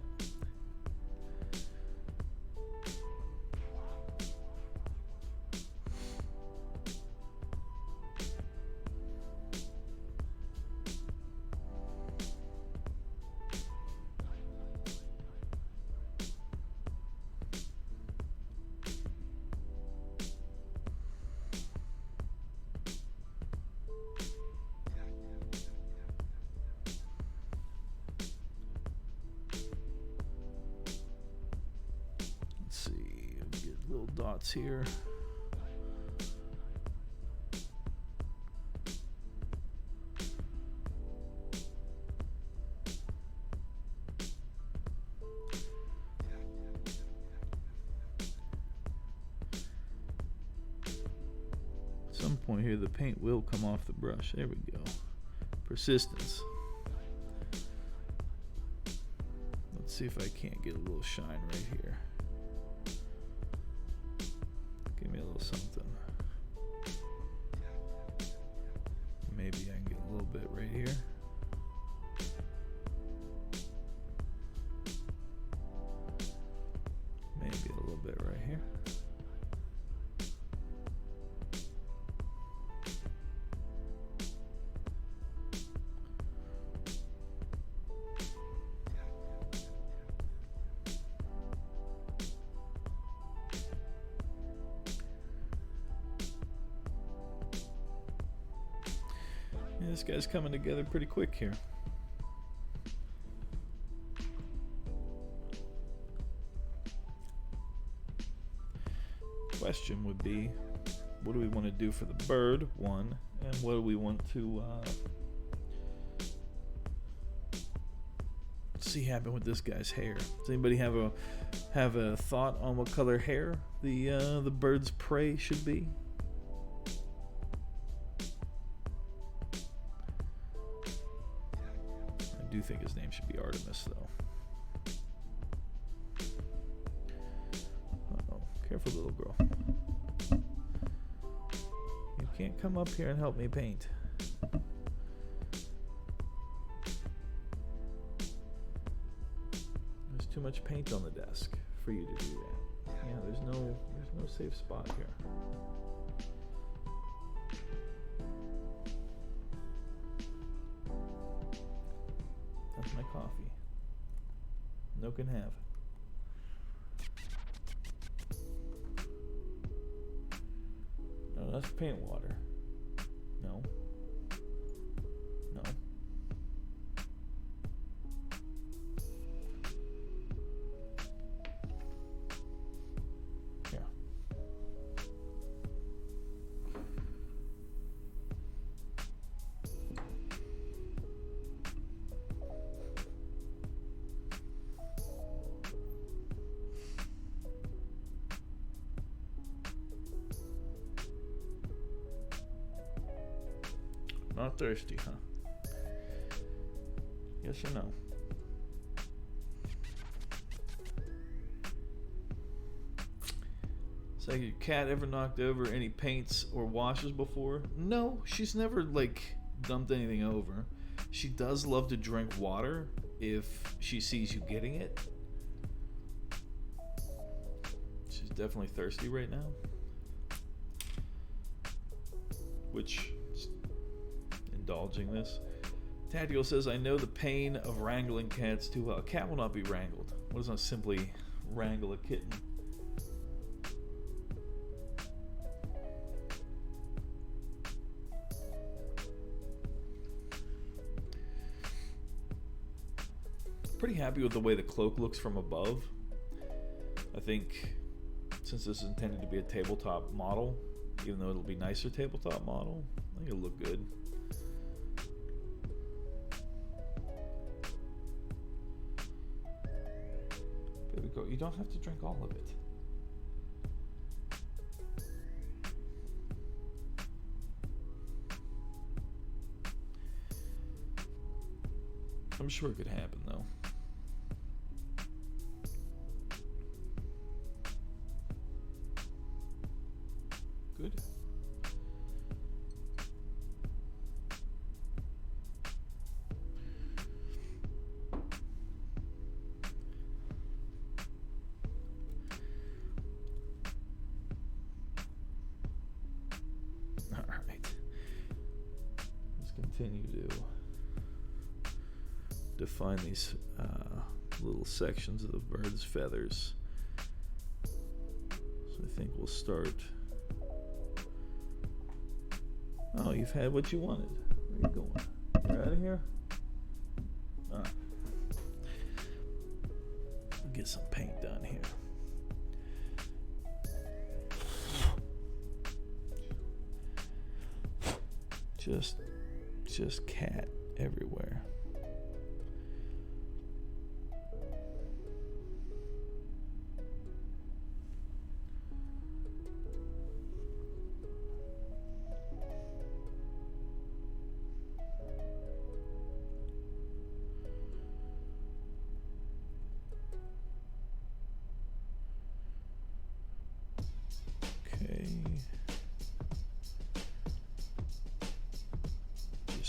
Dots here. Some point here, the paint will come off the brush. There we go. Persistence. Let's see if I can't get a little shine right here. Give me a little something. Maybe I can get a little bit right here. Maybe a little bit right here. Yeah, this guy's coming together pretty quick here. Question would be, what do we want to do for the bird, one, and what do we want to see happen with this guy's hair? Does anybody have a thought on what color hair the bird's prey should be? I do think his name should be Artemis, though. Uh-oh, careful, little girl. You can't come up here and help me paint. There's too much paint on the desk for you to do that. Yeah, there's no safe spot here. That's my coffee. No can have. No, that's paint water. No. No. Yeah. Not thirsty, huh? Yes or no? So your cat ever knocked over any paints or washes before? No, she's never dumped anything over. She does love to drink water if she sees you getting it. She's definitely thirsty right now. Which, indulging this. Tactical says, I know the pain of wrangling cats too well. A cat will not be wrangled. What does not simply wrangle a kitten? Pretty happy with the way the cloak looks from above. I think since this is intended to be a tabletop model, even though it'll be nicer tabletop model, I think it'll look good. Baby girl, you don't have to drink all of it. I'm sure it could happen though. Good. All right. Let's continue to define these little sections of the bird's feathers. So I think we'll start. Oh, you've had what you wanted. Where are you going? You're out of here? Alright. We'll get some paint done here. Just cat everywhere.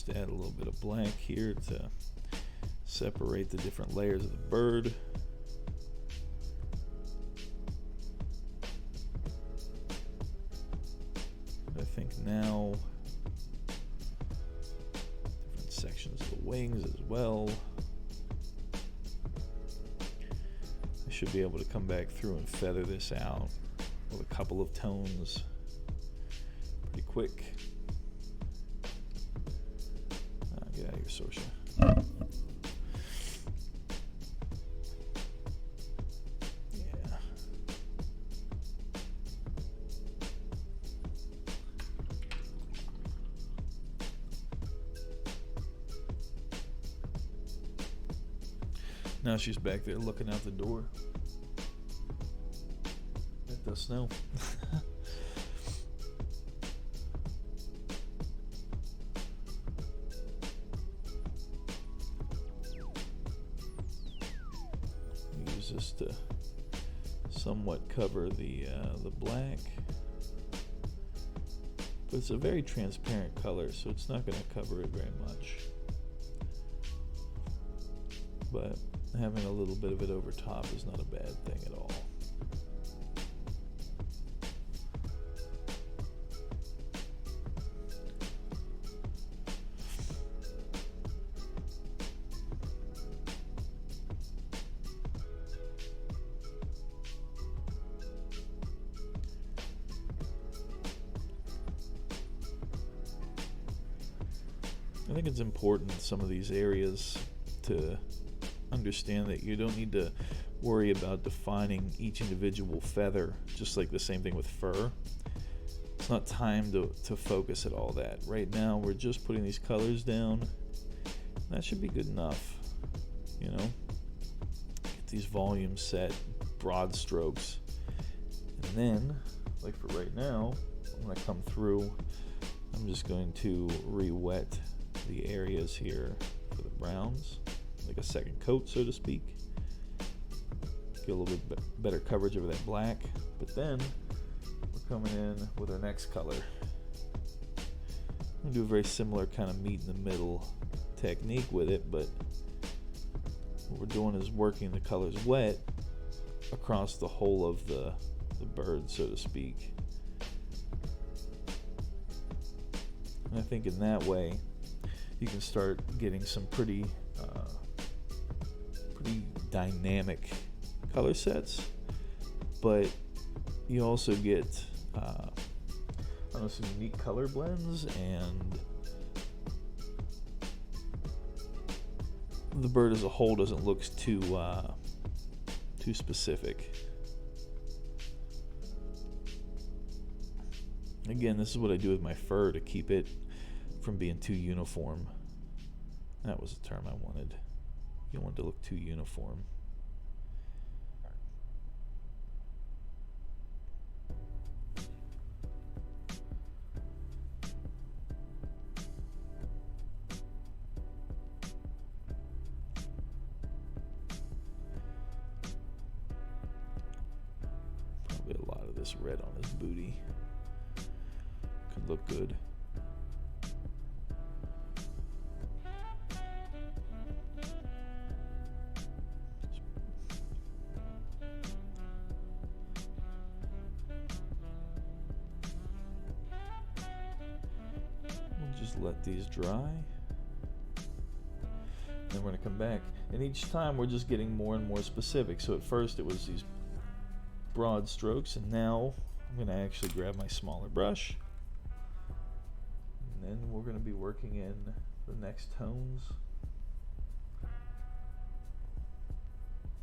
Just add a little bit of black here to separate the different layers of the bird. I think now different sections of the wings as well. I should be able to come back through and feather this out with a couple of tones pretty quick. Get out of here, Sorsha. Yeah. Now she's back there looking out the door at the snow. Use this to somewhat cover the black, but it's a very transparent color, so it's not going to cover it very much. But having a little bit of it over top is not a bad thing at all. I think it's important in some of these areas to understand that you don't need to worry about defining each individual feather, just like the same thing with fur. It's not time to focus at all that. Right now we're just putting these colors down. That should be good enough, you know. Get these volumes set, broad strokes, and then, like for right now, I'm going to come through. I'm just going to re-wet the areas here for the browns, like a second coat, so to speak. Get a little bit better coverage over that black, but then we're coming in with our next color. I'm gonna do a very similar kind of meet in the middle technique with it, but what we're doing is working the colors wet across the whole of the bird, so to speak. And I think in that way you can start getting some pretty dynamic color sets, but you also get some unique color blends, and the bird as a whole doesn't look too specific. Again, this is what I do with my fur to keep it from being too uniform. That was the term I wanted. You don't want it to look too uniform. Probably a lot of this red on his booty. Could look good. Just let these dry. Then we're going to come back, and each time we're just getting more and more specific. So at first it was these broad strokes, and now I'm going to actually grab my smaller brush, and then we're going to be working in the next tones.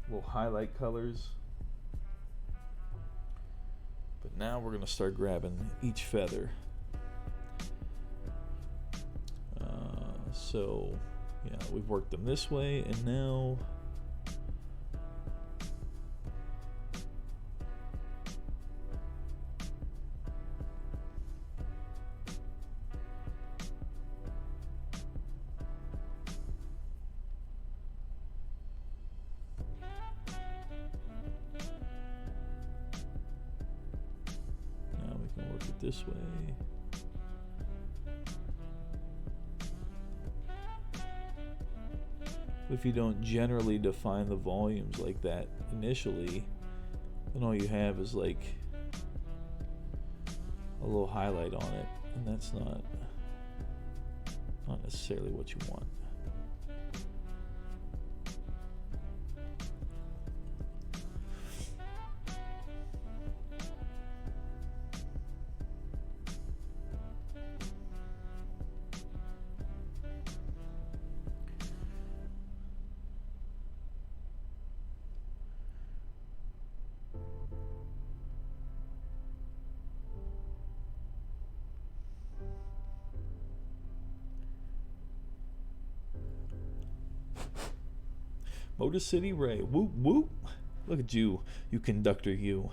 Little highlight colors. But now we're going to start grabbing each feather. So, yeah, we've worked them this way, and now we can work it this way. If you don't generally define the volumes like that initially, then all you have is like a little highlight on it, and that's not necessarily what you want. Motor City Ray, whoop whoop! Look at you, you conductor, you.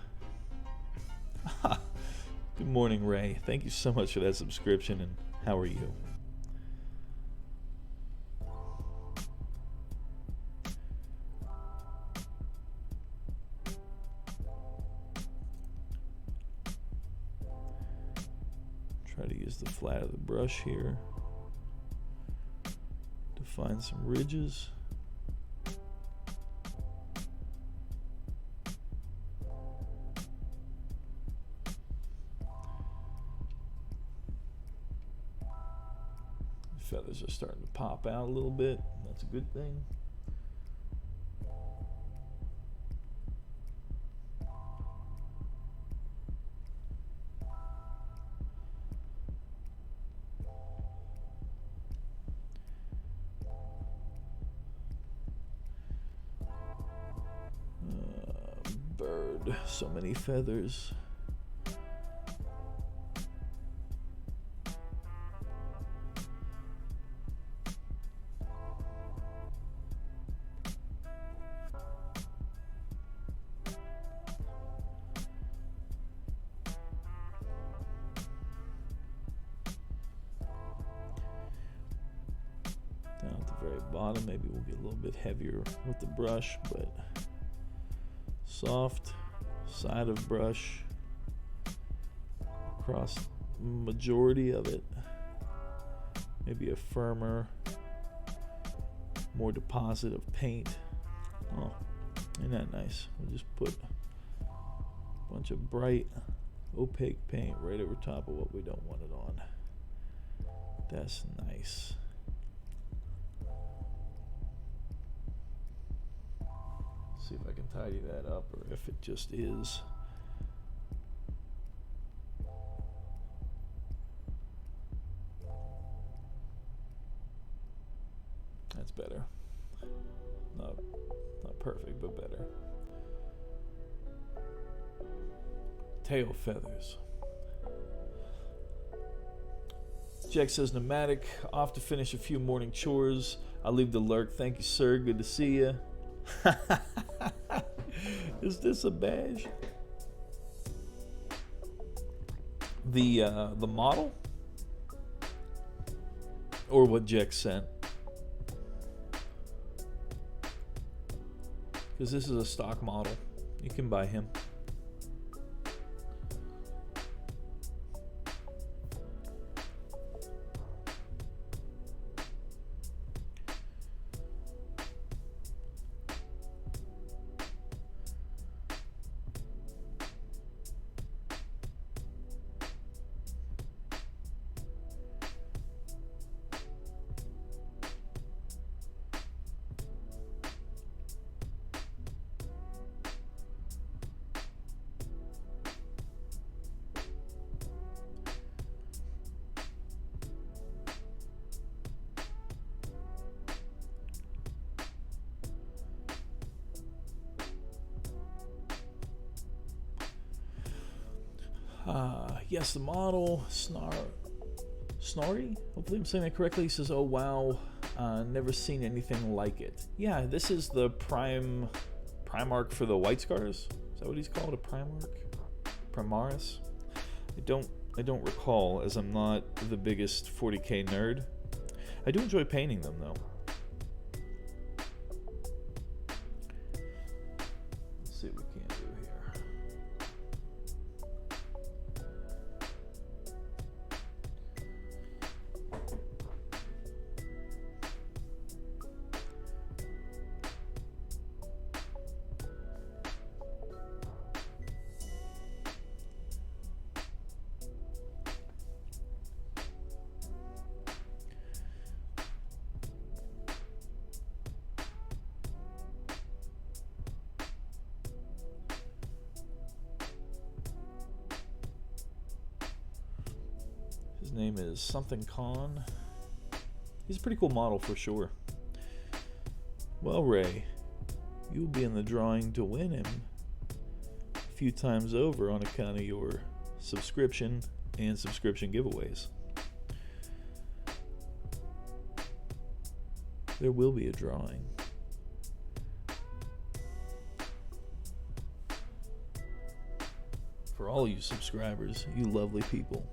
Good morning, Ray. Thank you so much for that subscription, and how are you? Try to use the flat of the brush here to find some ridges. Feathers are starting to pop out a little bit. That's a good thing. Bird, so many feathers. Down at the very bottom, maybe we'll get a little bit heavier with the brush, but soft side of brush across majority of it. Maybe a firmer, more deposit of paint. Oh, isn't that nice? We'll just put a bunch of bright opaque paint right over top of what we don't want it on. That's nice. See if I can tidy that up, or if it just is. That's better. Not perfect, but better. Tail feathers. Jack says, Nomadic, off to finish a few morning chores. I'll leave the lurk. Thank you, sir. Good to see you. Is this a badge? The model? Or what Jack sent? Because this is a stock model. You can buy him. Yes, the model, Snorri, hopefully I'm saying that correctly. He says, oh wow, never seen anything like it. Yeah, this is the Primarch for the White Scars. Is that what he's called, a Primarch? Primaris? I don't recall, as I'm not the biggest 40k nerd. I do enjoy painting them though. Let's see what we can do here. His name is something Khan. He's a pretty cool model for sure. Well, Ray, you'll be in the drawing to win him a few times over on account of your subscription and subscription giveaways. There will be a drawing. For all you subscribers, you lovely people.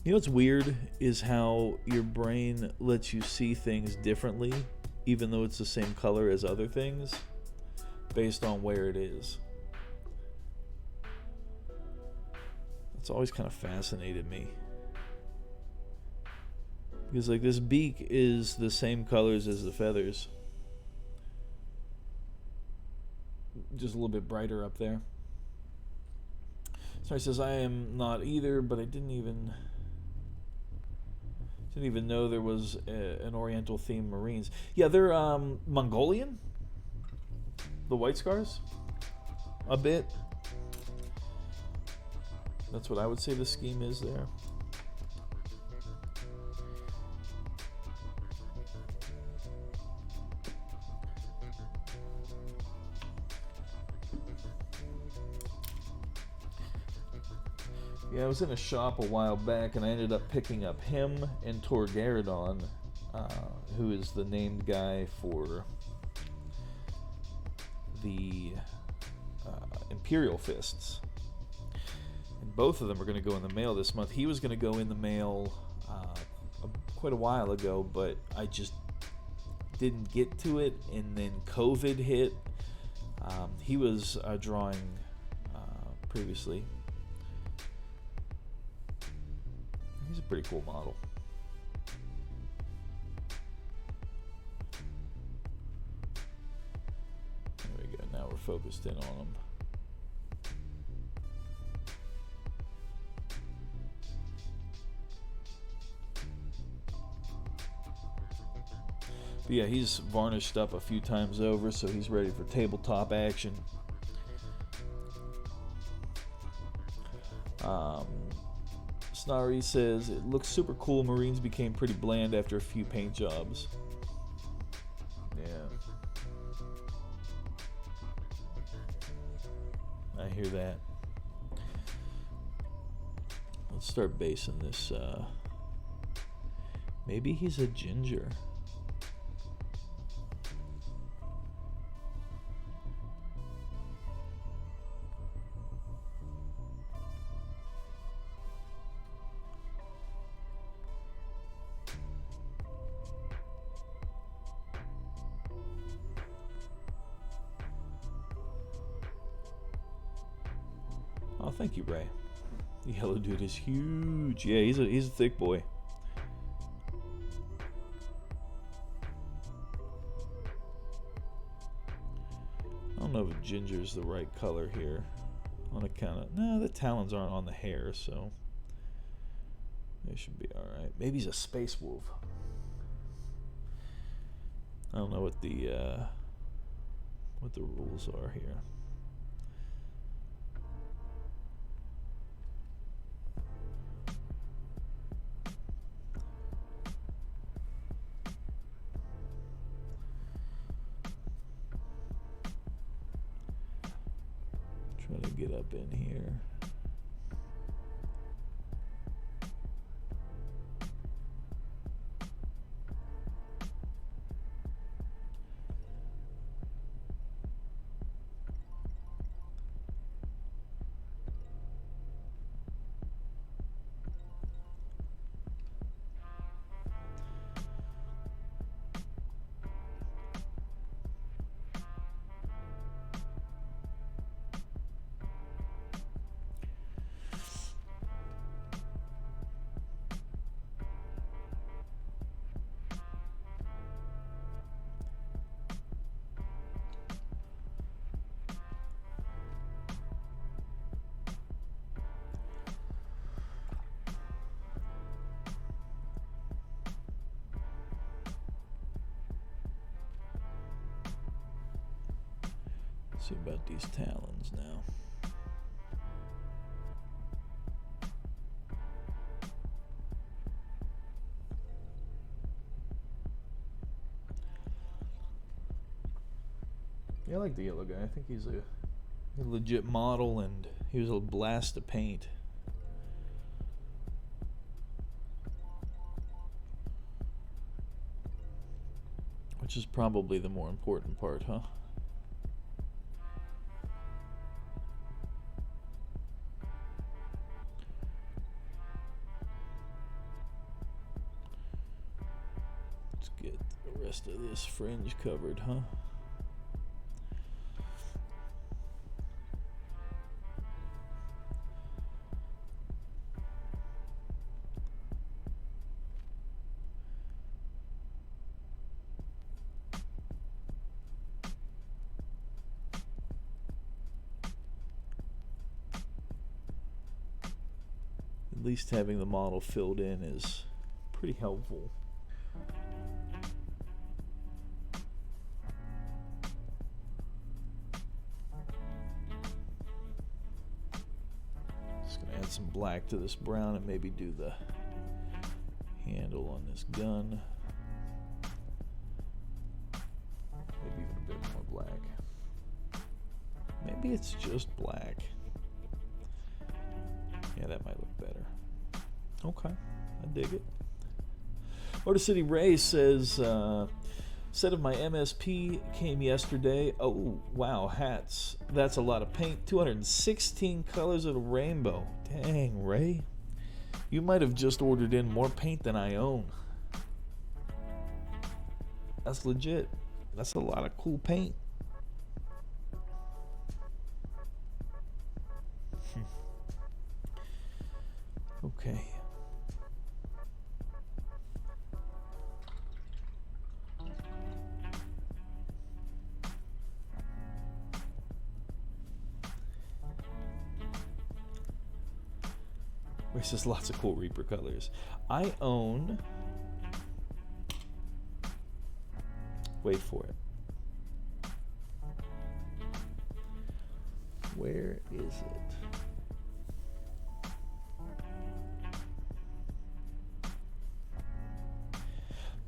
You know what's weird is how your brain lets you see things differently, even though it's the same color as other things, based on where it is. It's always kind of fascinated me. Because like this beak is the same colors as the feathers. Just a little bit brighter up there. So he says, I am not either, but I didn't even know there was an Oriental themed Marines. Yeah, they're Mongolian. The White Scars, a bit. That's what I would say the scheme is there. Yeah, I was in a shop a while back, and I ended up picking up him and Torgaradon, who is the named guy for the Imperial Fists. And both of them are going to go in the mail this month. He was going to go in the mail quite a while ago, but I just didn't get to it, and then COVID hit. He was drawing previously. He's a pretty cool model. There we go. Now we're focused in on him. But yeah, he's varnished up a few times over, so he's ready for tabletop action. Snarry says, it looks super cool. Marines became pretty bland after a few paint jobs. Yeah. I hear that. Let's start basing this. Maybe he's a ginger. Oh, thank you, Ray. The yellow dude is huge. Yeah, he's a thick boy. I don't know if ginger's the right color here. On account of the talons aren't on the hair, so they should be all right. Maybe he's a space wolf. I don't know what the rules are here. Trying to get up in here. See about these talons now. Yeah, I like the yellow guy. I think he's a legit model, and he was a blast to paint. Which is probably the more important part, huh? Let's get the rest of this fringe covered, huh? At least having the model filled in is pretty helpful. Just gonna add some black to this brown and maybe do the handle on this gun. Maybe even a bit more black. Maybe it's just black. Yeah, that might look better. Okay, I dig it. Motor City Ray says, set of my MSP came yesterday. Oh, wow, hats. That's a lot of paint. 216 colors of the rainbow. Dang, Ray. You might have just ordered in more paint than I own. That's legit. That's a lot of cool paint. Okay. There's just lots of cool Reaper colors. I own... Wait for it. Where is it?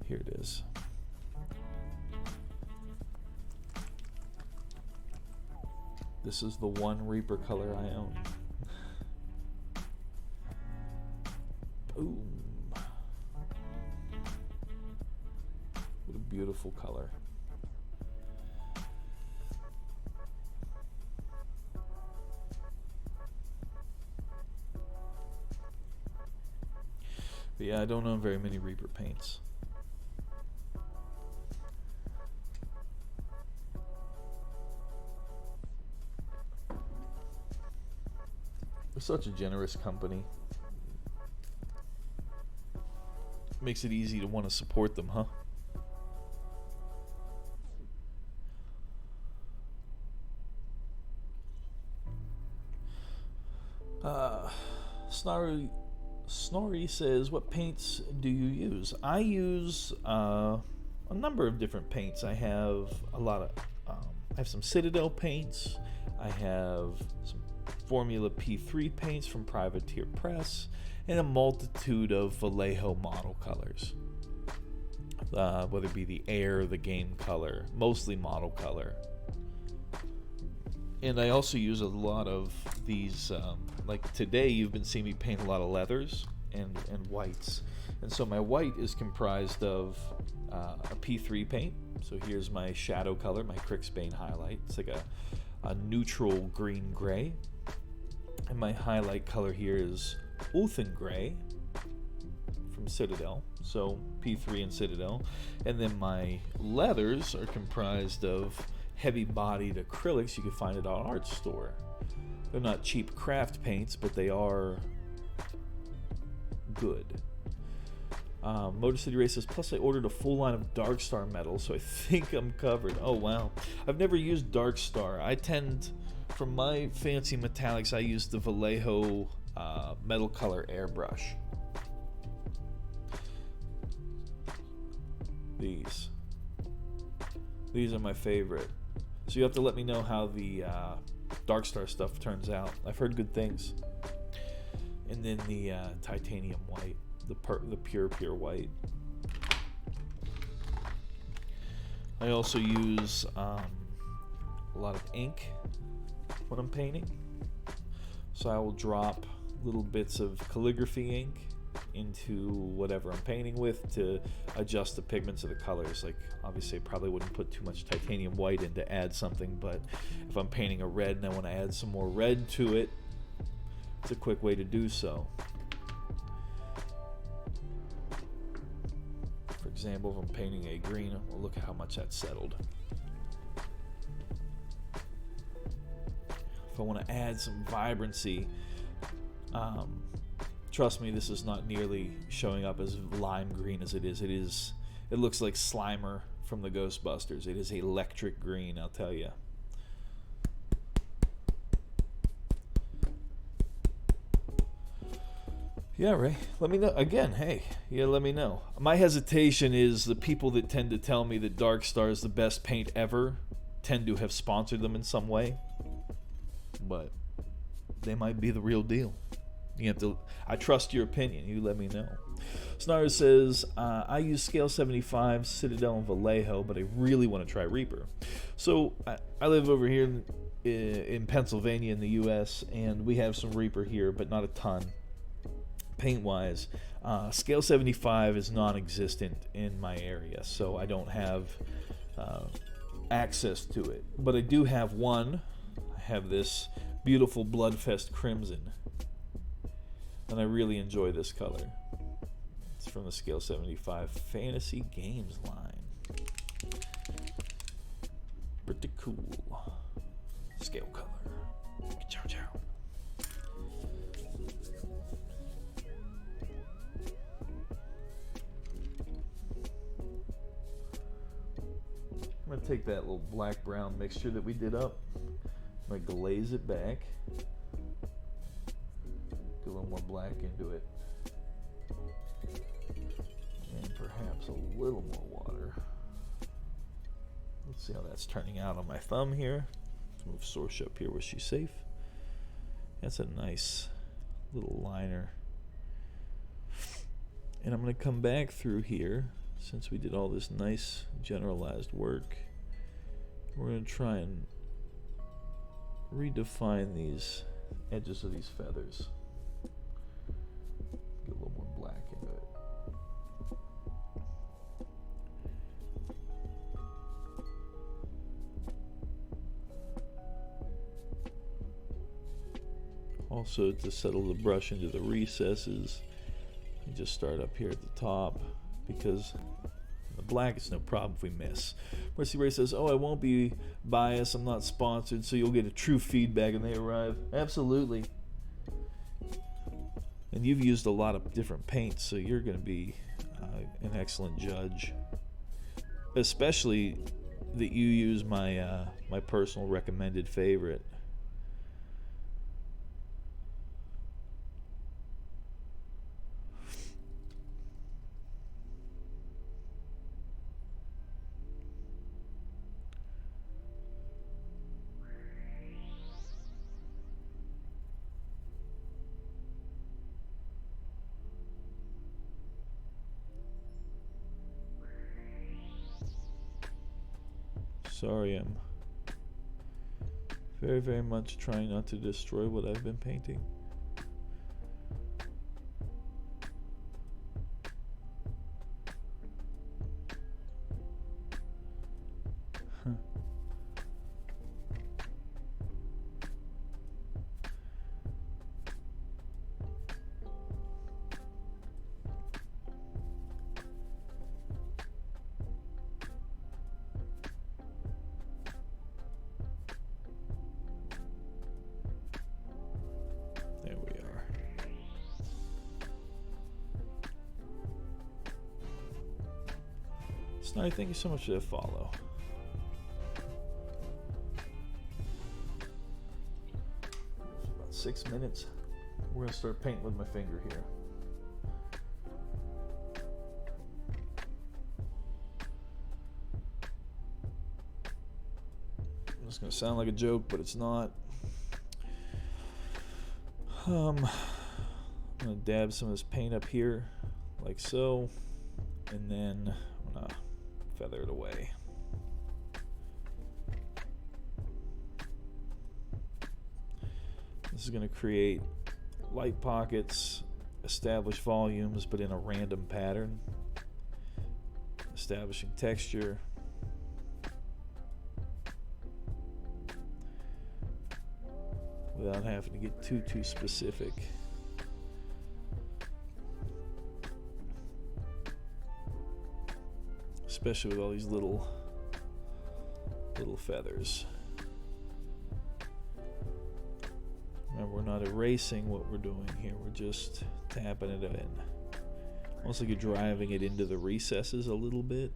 Here it is. This is the one Reaper color I own. Boom. What a beautiful color. But yeah, I don't own very many Reaper paints. They're such a generous company. Makes it easy to want to support them, huh? Snorri says, what paints do you use? I use a number of different paints. I have a lot of I have some Citadel paints. I have some Formula P3 paints from Privateer Press, and a multitude of Vallejo model colors, whether it be the air or the game color, mostly model color. And I also use a lot of these, like today you've been seeing me paint a lot of leathers and whites. And so my white is comprised of a P3 paint. So here's my shadow color, my Crixbane highlight. It's like a neutral green-gray. And my highlight color here is Ulthen Gray from Citadel, so P3 and Citadel. And then my leathers are comprised of heavy-bodied acrylics you can find at our art store. They're not cheap craft paints, but they are good. Motor City Race says, plus I ordered a full line of Darkstar metals, so I think I'm covered. Oh, wow. I've never used Darkstar. I tend... For my fancy metallics, I use the Vallejo metal color airbrush. These are my favorite. So you have to let me know how the Darkstar stuff turns out. I've heard good things. And then the titanium white, the pure white. I also use a lot of ink when I'm painting. So I will drop little bits of calligraphy ink into whatever I'm painting with to adjust the pigments of the colors. Like, obviously I probably wouldn't put too much titanium white in to add something, but if I'm painting a red and I want to add some more red to it, it's a quick way to do so. For example, if I'm painting a green, well, look at how much that's settled. If I want to add some vibrancy, trust me, this is not nearly showing up as lime green as it is. It looks like Slimer from the Ghostbusters. It is electric green, I'll tell you. Yeah, Ray, let me know. Again, hey, yeah, let me know. My hesitation is the people that tend to tell me that Dark Star is the best paint ever tend to have sponsored them in some way. But they might be the real deal. You have to. I trust your opinion. You let me know. Snarl says, I use Scale 75, Citadel, and Vallejo, but I really want to try Reaper. So I live over here in Pennsylvania in the U.S., and we have some Reaper here, but not a ton. Paint-wise, Scale 75 is non-existent in my area, so I don't have access to it. But I do have one. I have this beautiful Bloodfest Crimson, and I really enjoy this color. It's from the Scale 75 Fantasy Games line. Pretty cool. Scale color. Ciao, ciao. I'm going to take that little black-brown mixture that we did up. I'm going to glaze it back. Get a little more black into it. And perhaps a little more water. Let's see how that's turning out on my thumb here. Let's move Sorsha up here where she's safe. That's a nice little liner. And I'm going to come back through here. Since we did all this nice generalized work, we're going to try and redefine these edges of these feathers. Get a little more black into it. Also, to settle the brush into the recesses, you just start up here at the top, because the black is no problem if we miss. Mercy Ray says, oh, I won't be biased, I'm not sponsored, so you'll get a true feedback when they arrive. Absolutely. And you've used a lot of different paints, so you're going to be an excellent judge. Especially that you use my my personal recommended favorite. Sorry, I'm very, very much trying not to destroy what I've been painting. There we are. Snide, thank you so much for that follow. About 6 minutes. We're going to start painting with my finger here. It's going to sound like a joke, but it's not. I'm going to dab some of this paint up here, like so, and then I'm going to feather it away. This is going to create light pockets, establish volumes, but in a random pattern. Establishing texture. Without having to get too specific. Especially with all these little feathers. Remember, we're not erasing what we're doing here. We're just tapping it in. Almost like you're driving it into the recesses a little bit.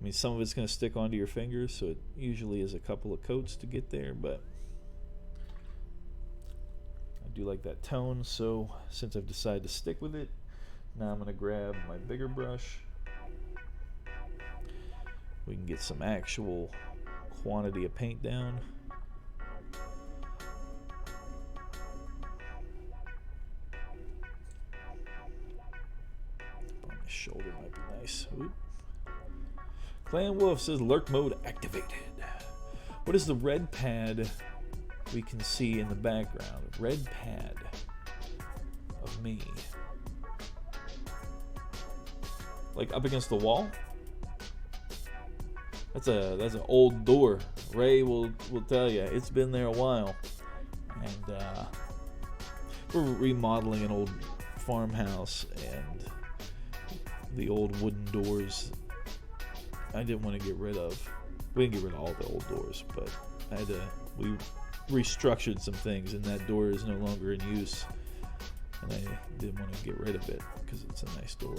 I mean, some of it's going to stick onto your fingers, so it usually is a couple of coats to get there, but I do like that tone, so since I've decided to stick with it, now I'm going to grab my bigger brush. We can get some actual quantity of paint down. On the shoulder might be nice. Oop. Clan Wolf says lurk mode activated. What is the red pad we can see in the background? Red pad of me. Like up against the wall? That's an old door. Ray will tell you it's been there a while, and we're remodeling an old farmhouse, and the old wooden doors I didn't want to get rid of. We didn't get rid of all the old doors, but we restructured some things, and that door is no longer in use, and I didn't want to get rid of it because it's a nice door.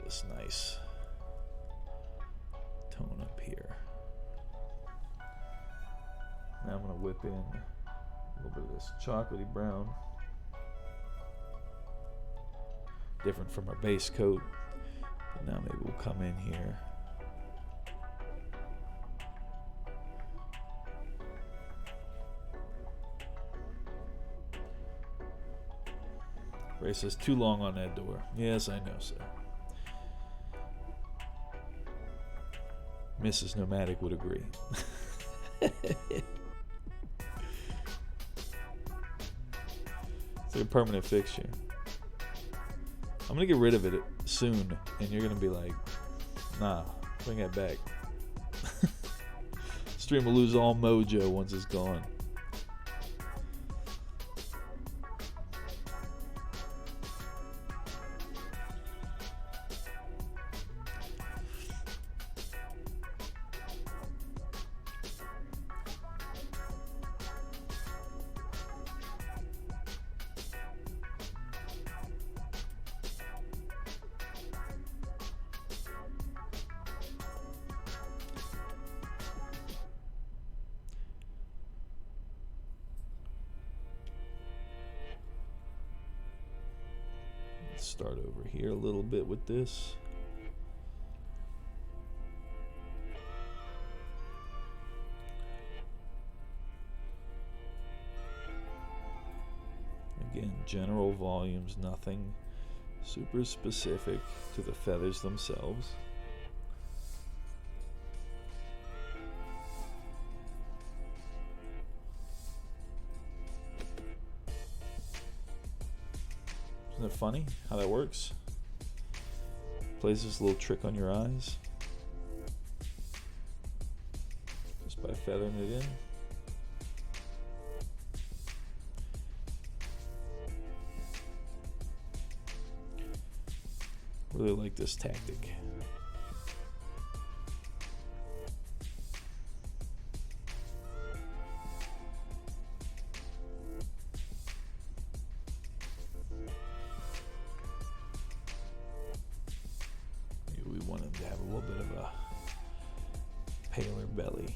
This nice tone up here. Now I'm going to whip in a little bit of this chocolatey brown. Different from our base coat. But now maybe we'll come in here. Ray says too long on that door. Yes, I know, sir. Mrs. Nomadic would agree. It's like a permanent fixture. I'm going to get rid of it soon, and you're going to be like, nah, bring that back. Stream will lose all mojo once it's gone. Start over here a little bit with this. Again, general volumes, nothing super specific to the feathers themselves. Isn't it funny how that works? Plays this little trick on your eyes just by feathering it in. Really like this tactic. We want him to have a little bit of a paler belly.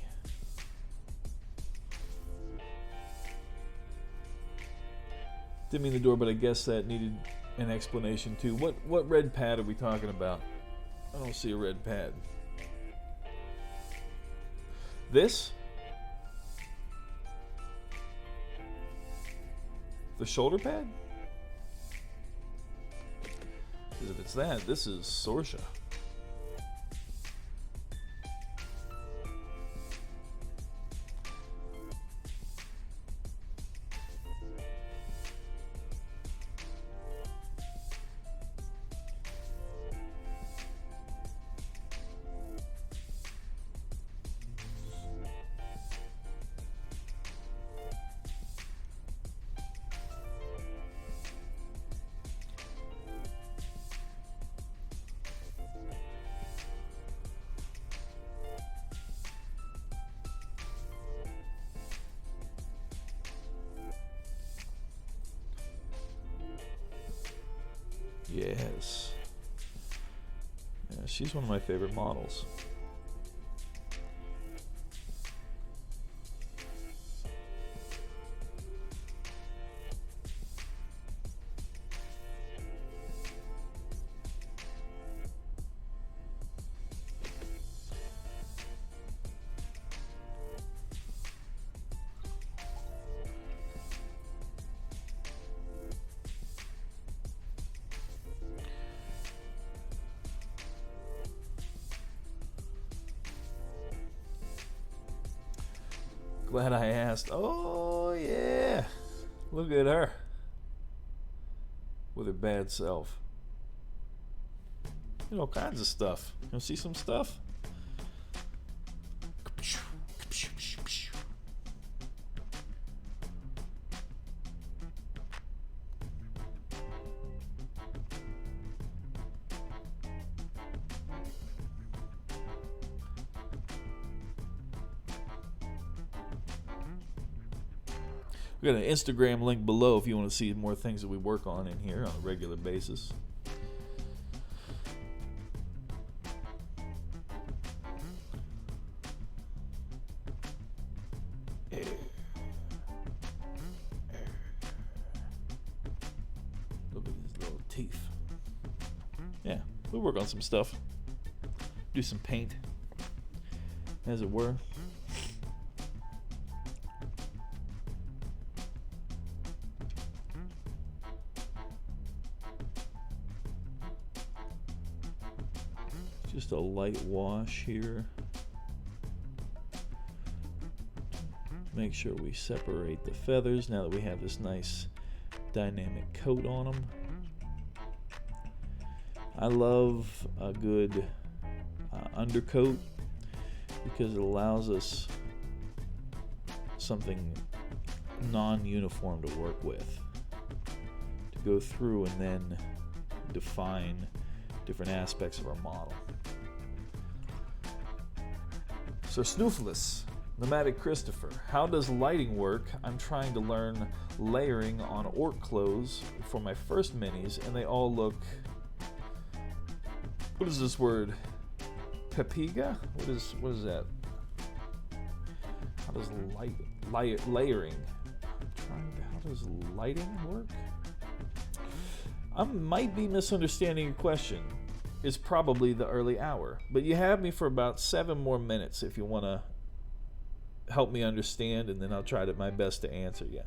Didn't mean the door, but I guess that needed an explanation too. What red pad are we talking about? I don't see a red pad. This? The shoulder pad? Because if it's that, this is Sorsha. Yes. Yeah, she's one of my favorite models. Glad I asked. Oh, yeah. Look at her. With her bad self. You know, all kinds of stuff. You want to see some stuff? We got an Instagram link below if you want to see more things that we work on in here on a regular basis. Look at his little teeth. Yeah, we work on some stuff. Do some paint, as it were. Just a light wash here. Make sure we separate the feathers now that we have this nice dynamic coat on them. I love a good undercoat because it allows us something non-uniform to work with, to go through and then define different aspects of our model. So Snoofless, Nomadic Christopher, how does lighting work? I'm trying to learn layering on orc clothes for my first minis, and they all look, what is this word? Pepiga? What is that? How does layering? How does lighting work? I might be misunderstanding your question. It's probably the early hour, but you have me for about 7 more minutes if you want to help me understand, and then I'll try my best to answer you.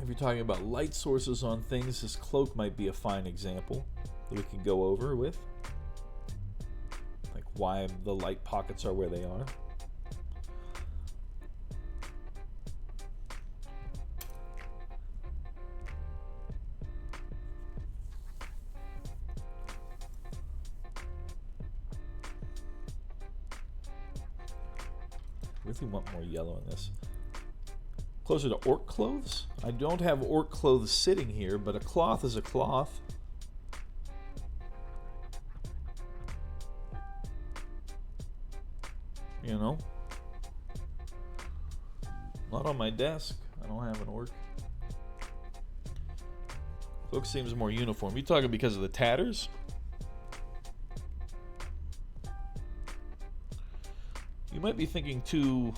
If you're talking about light sources on things, this cloak might be a fine example that we can go over with, like why the light pockets are where they are. Really want more yellow in this. Closer to orc clothes? I don't have orc clothes sitting here, but a cloth is a cloth. You know? Not on my desk. I don't have an orc. Cloak seems more uniform. You talking because of the tatters? You might be thinking too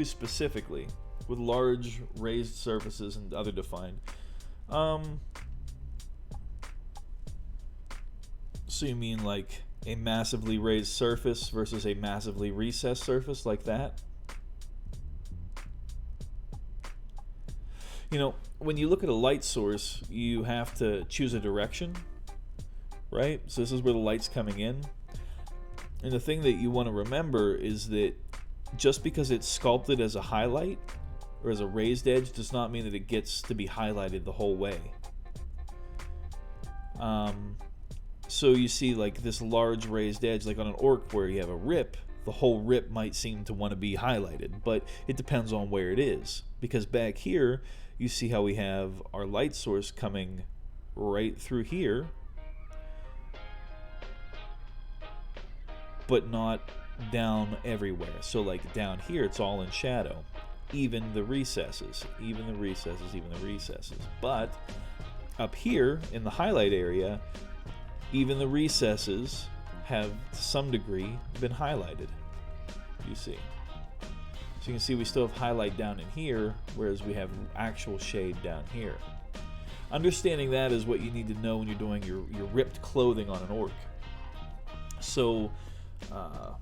specifically, with large raised surfaces and other defined. So you mean like a massively raised surface versus a massively recessed surface, like that? You know, when you look at a light source, you have to choose a direction, right? So this is where the light's coming in. And the thing that you want to remember is that just because it's sculpted as a highlight or as a raised edge does not mean that it gets to be highlighted the whole way. So you see like this large raised edge, like on an orc where you have a rip, the whole rip might seem to want to be highlighted, but it depends on where it is. Because back here, you see how we have our light source coming right through here, but not down everywhere. So like down here, it's all in shadow. Even the recesses. But up here in the highlight area, even the recesses have to some degree been highlighted. You see. So you can see we still have highlight down in here, whereas we have actual shade down here. Understanding that is what you need to know when you're doing your ripped clothing on an orc. So, let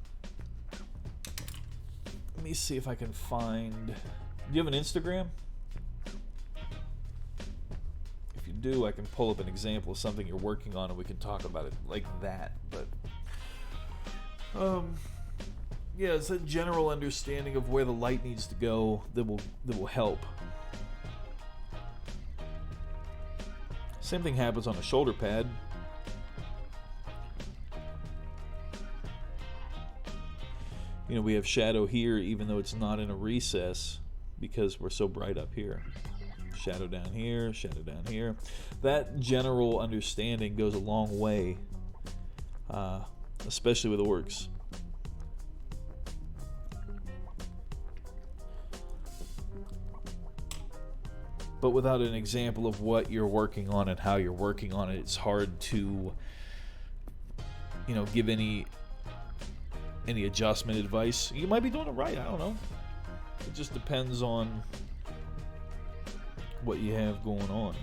me see if I can find... Do you have an Instagram? If you do, I can pull up an example of something you're working on and we can talk about it like that. But, yeah, it's a general understanding of where the light needs to go that will help. Same thing happens on a shoulder pad. You know, we have shadow here even though it's not in a recess because we're so bright up here. Shadow down here, shadow down here. That general understanding goes a long way, especially with orcs. But without an example of what you're working on and how you're working on it, it's hard to, you know, give any adjustment advice. You might be doing it right, I don't know. It just depends on what you have going on.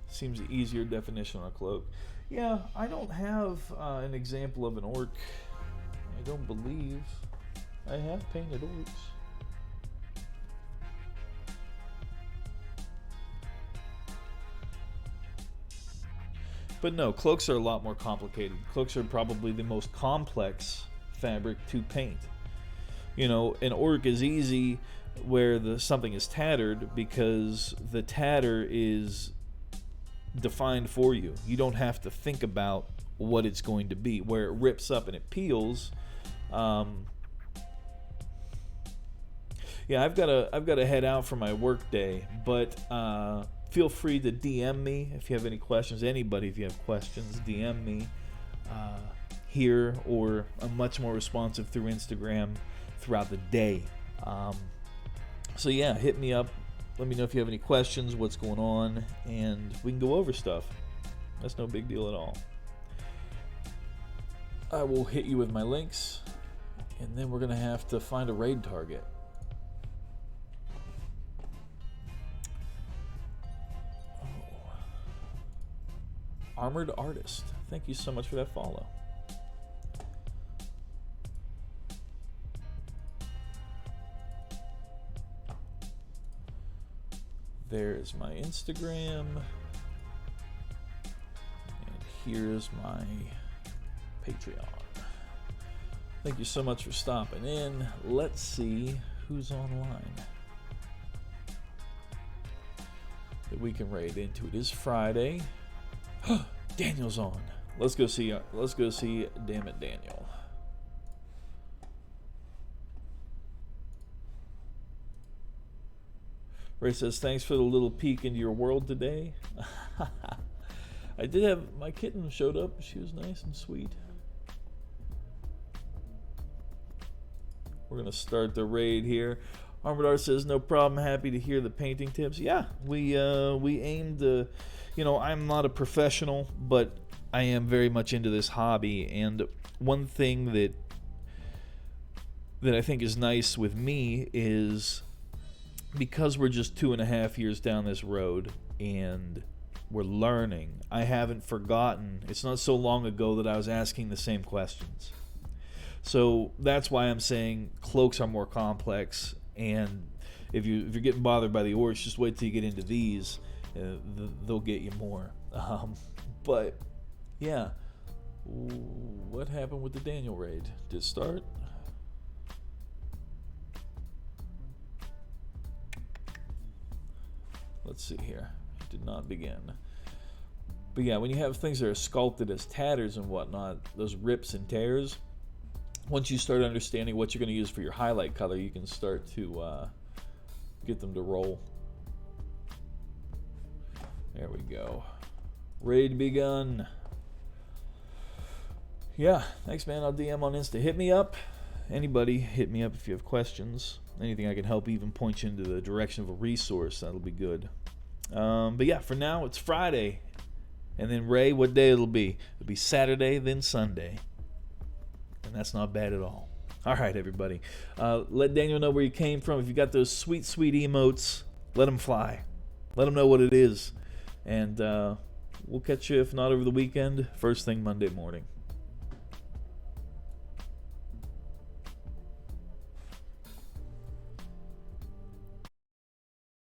Seems the easier definition on a cloak. Yeah, I don't have an example of an orc. I don't believe I have painted orcs. But no, cloaks are a lot more complicated. Cloaks are probably the most complex fabric to paint. You know, an orc is easy where something is tattered because the tatter is defined for you. You don't have to think about what it's going to be. Where it rips up and it peels, yeah, I've got to head out for my work day, but feel free to DM me if you have any questions. Anybody, if you have questions, DM me here, or I'm much more responsive through Instagram throughout the day. So yeah, hit me up. Let me know if you have any questions, what's going on, and we can go over stuff. That's no big deal at all. I will hit you with my links, and then we're going to have to find a raid target. Oh. Armored Artist. Thank you so much for that follow. There's my Instagram, and here's my Patreon. Thank you so much for stopping in. Let's see who's online that we can raid into. It is Friday. Daniel's on. Let's go see Damn It Daniel. Ray says, thanks for the little peek into your world today. I did have, my kitten showed up. She was nice and sweet. We're going to start the raid here. Armadar says, no problem, happy to hear the painting tips. Yeah, we aim to, I'm not a professional, but I am very much into this hobby. And one thing that I think is nice with me is because we're just 2.5 years down this road and we're learning, I haven't forgotten. It's not so long ago that I was asking the same questions. So that's why I'm saying cloaks are more complex. And if you're getting bothered by the orcs, just wait till you get into these. They'll get you more. But yeah, what happened with the Daniel raid? Did it start? Let's see here. It did not begin. But yeah, when you have things that are sculpted as tatters and whatnot, those rips and tears, once you start understanding what you're going to use for your highlight color, you can start to get them to roll. There we go. Raid begun. Yeah, thanks, man. I'll DM on Insta. Hit me up. Anybody, hit me up if you have questions. Anything I can help even point you into the direction of a resource, that'll be good. But yeah, for now, it's Friday. And then, Ray, what day it'll be? It'll be Saturday, then Sunday. And that's not bad at all. All right, everybody. Let Daniel know where you came from. If you got those sweet, sweet emotes, let them fly. Let them know what it is. And we'll catch you, if not over the weekend, first thing Monday morning.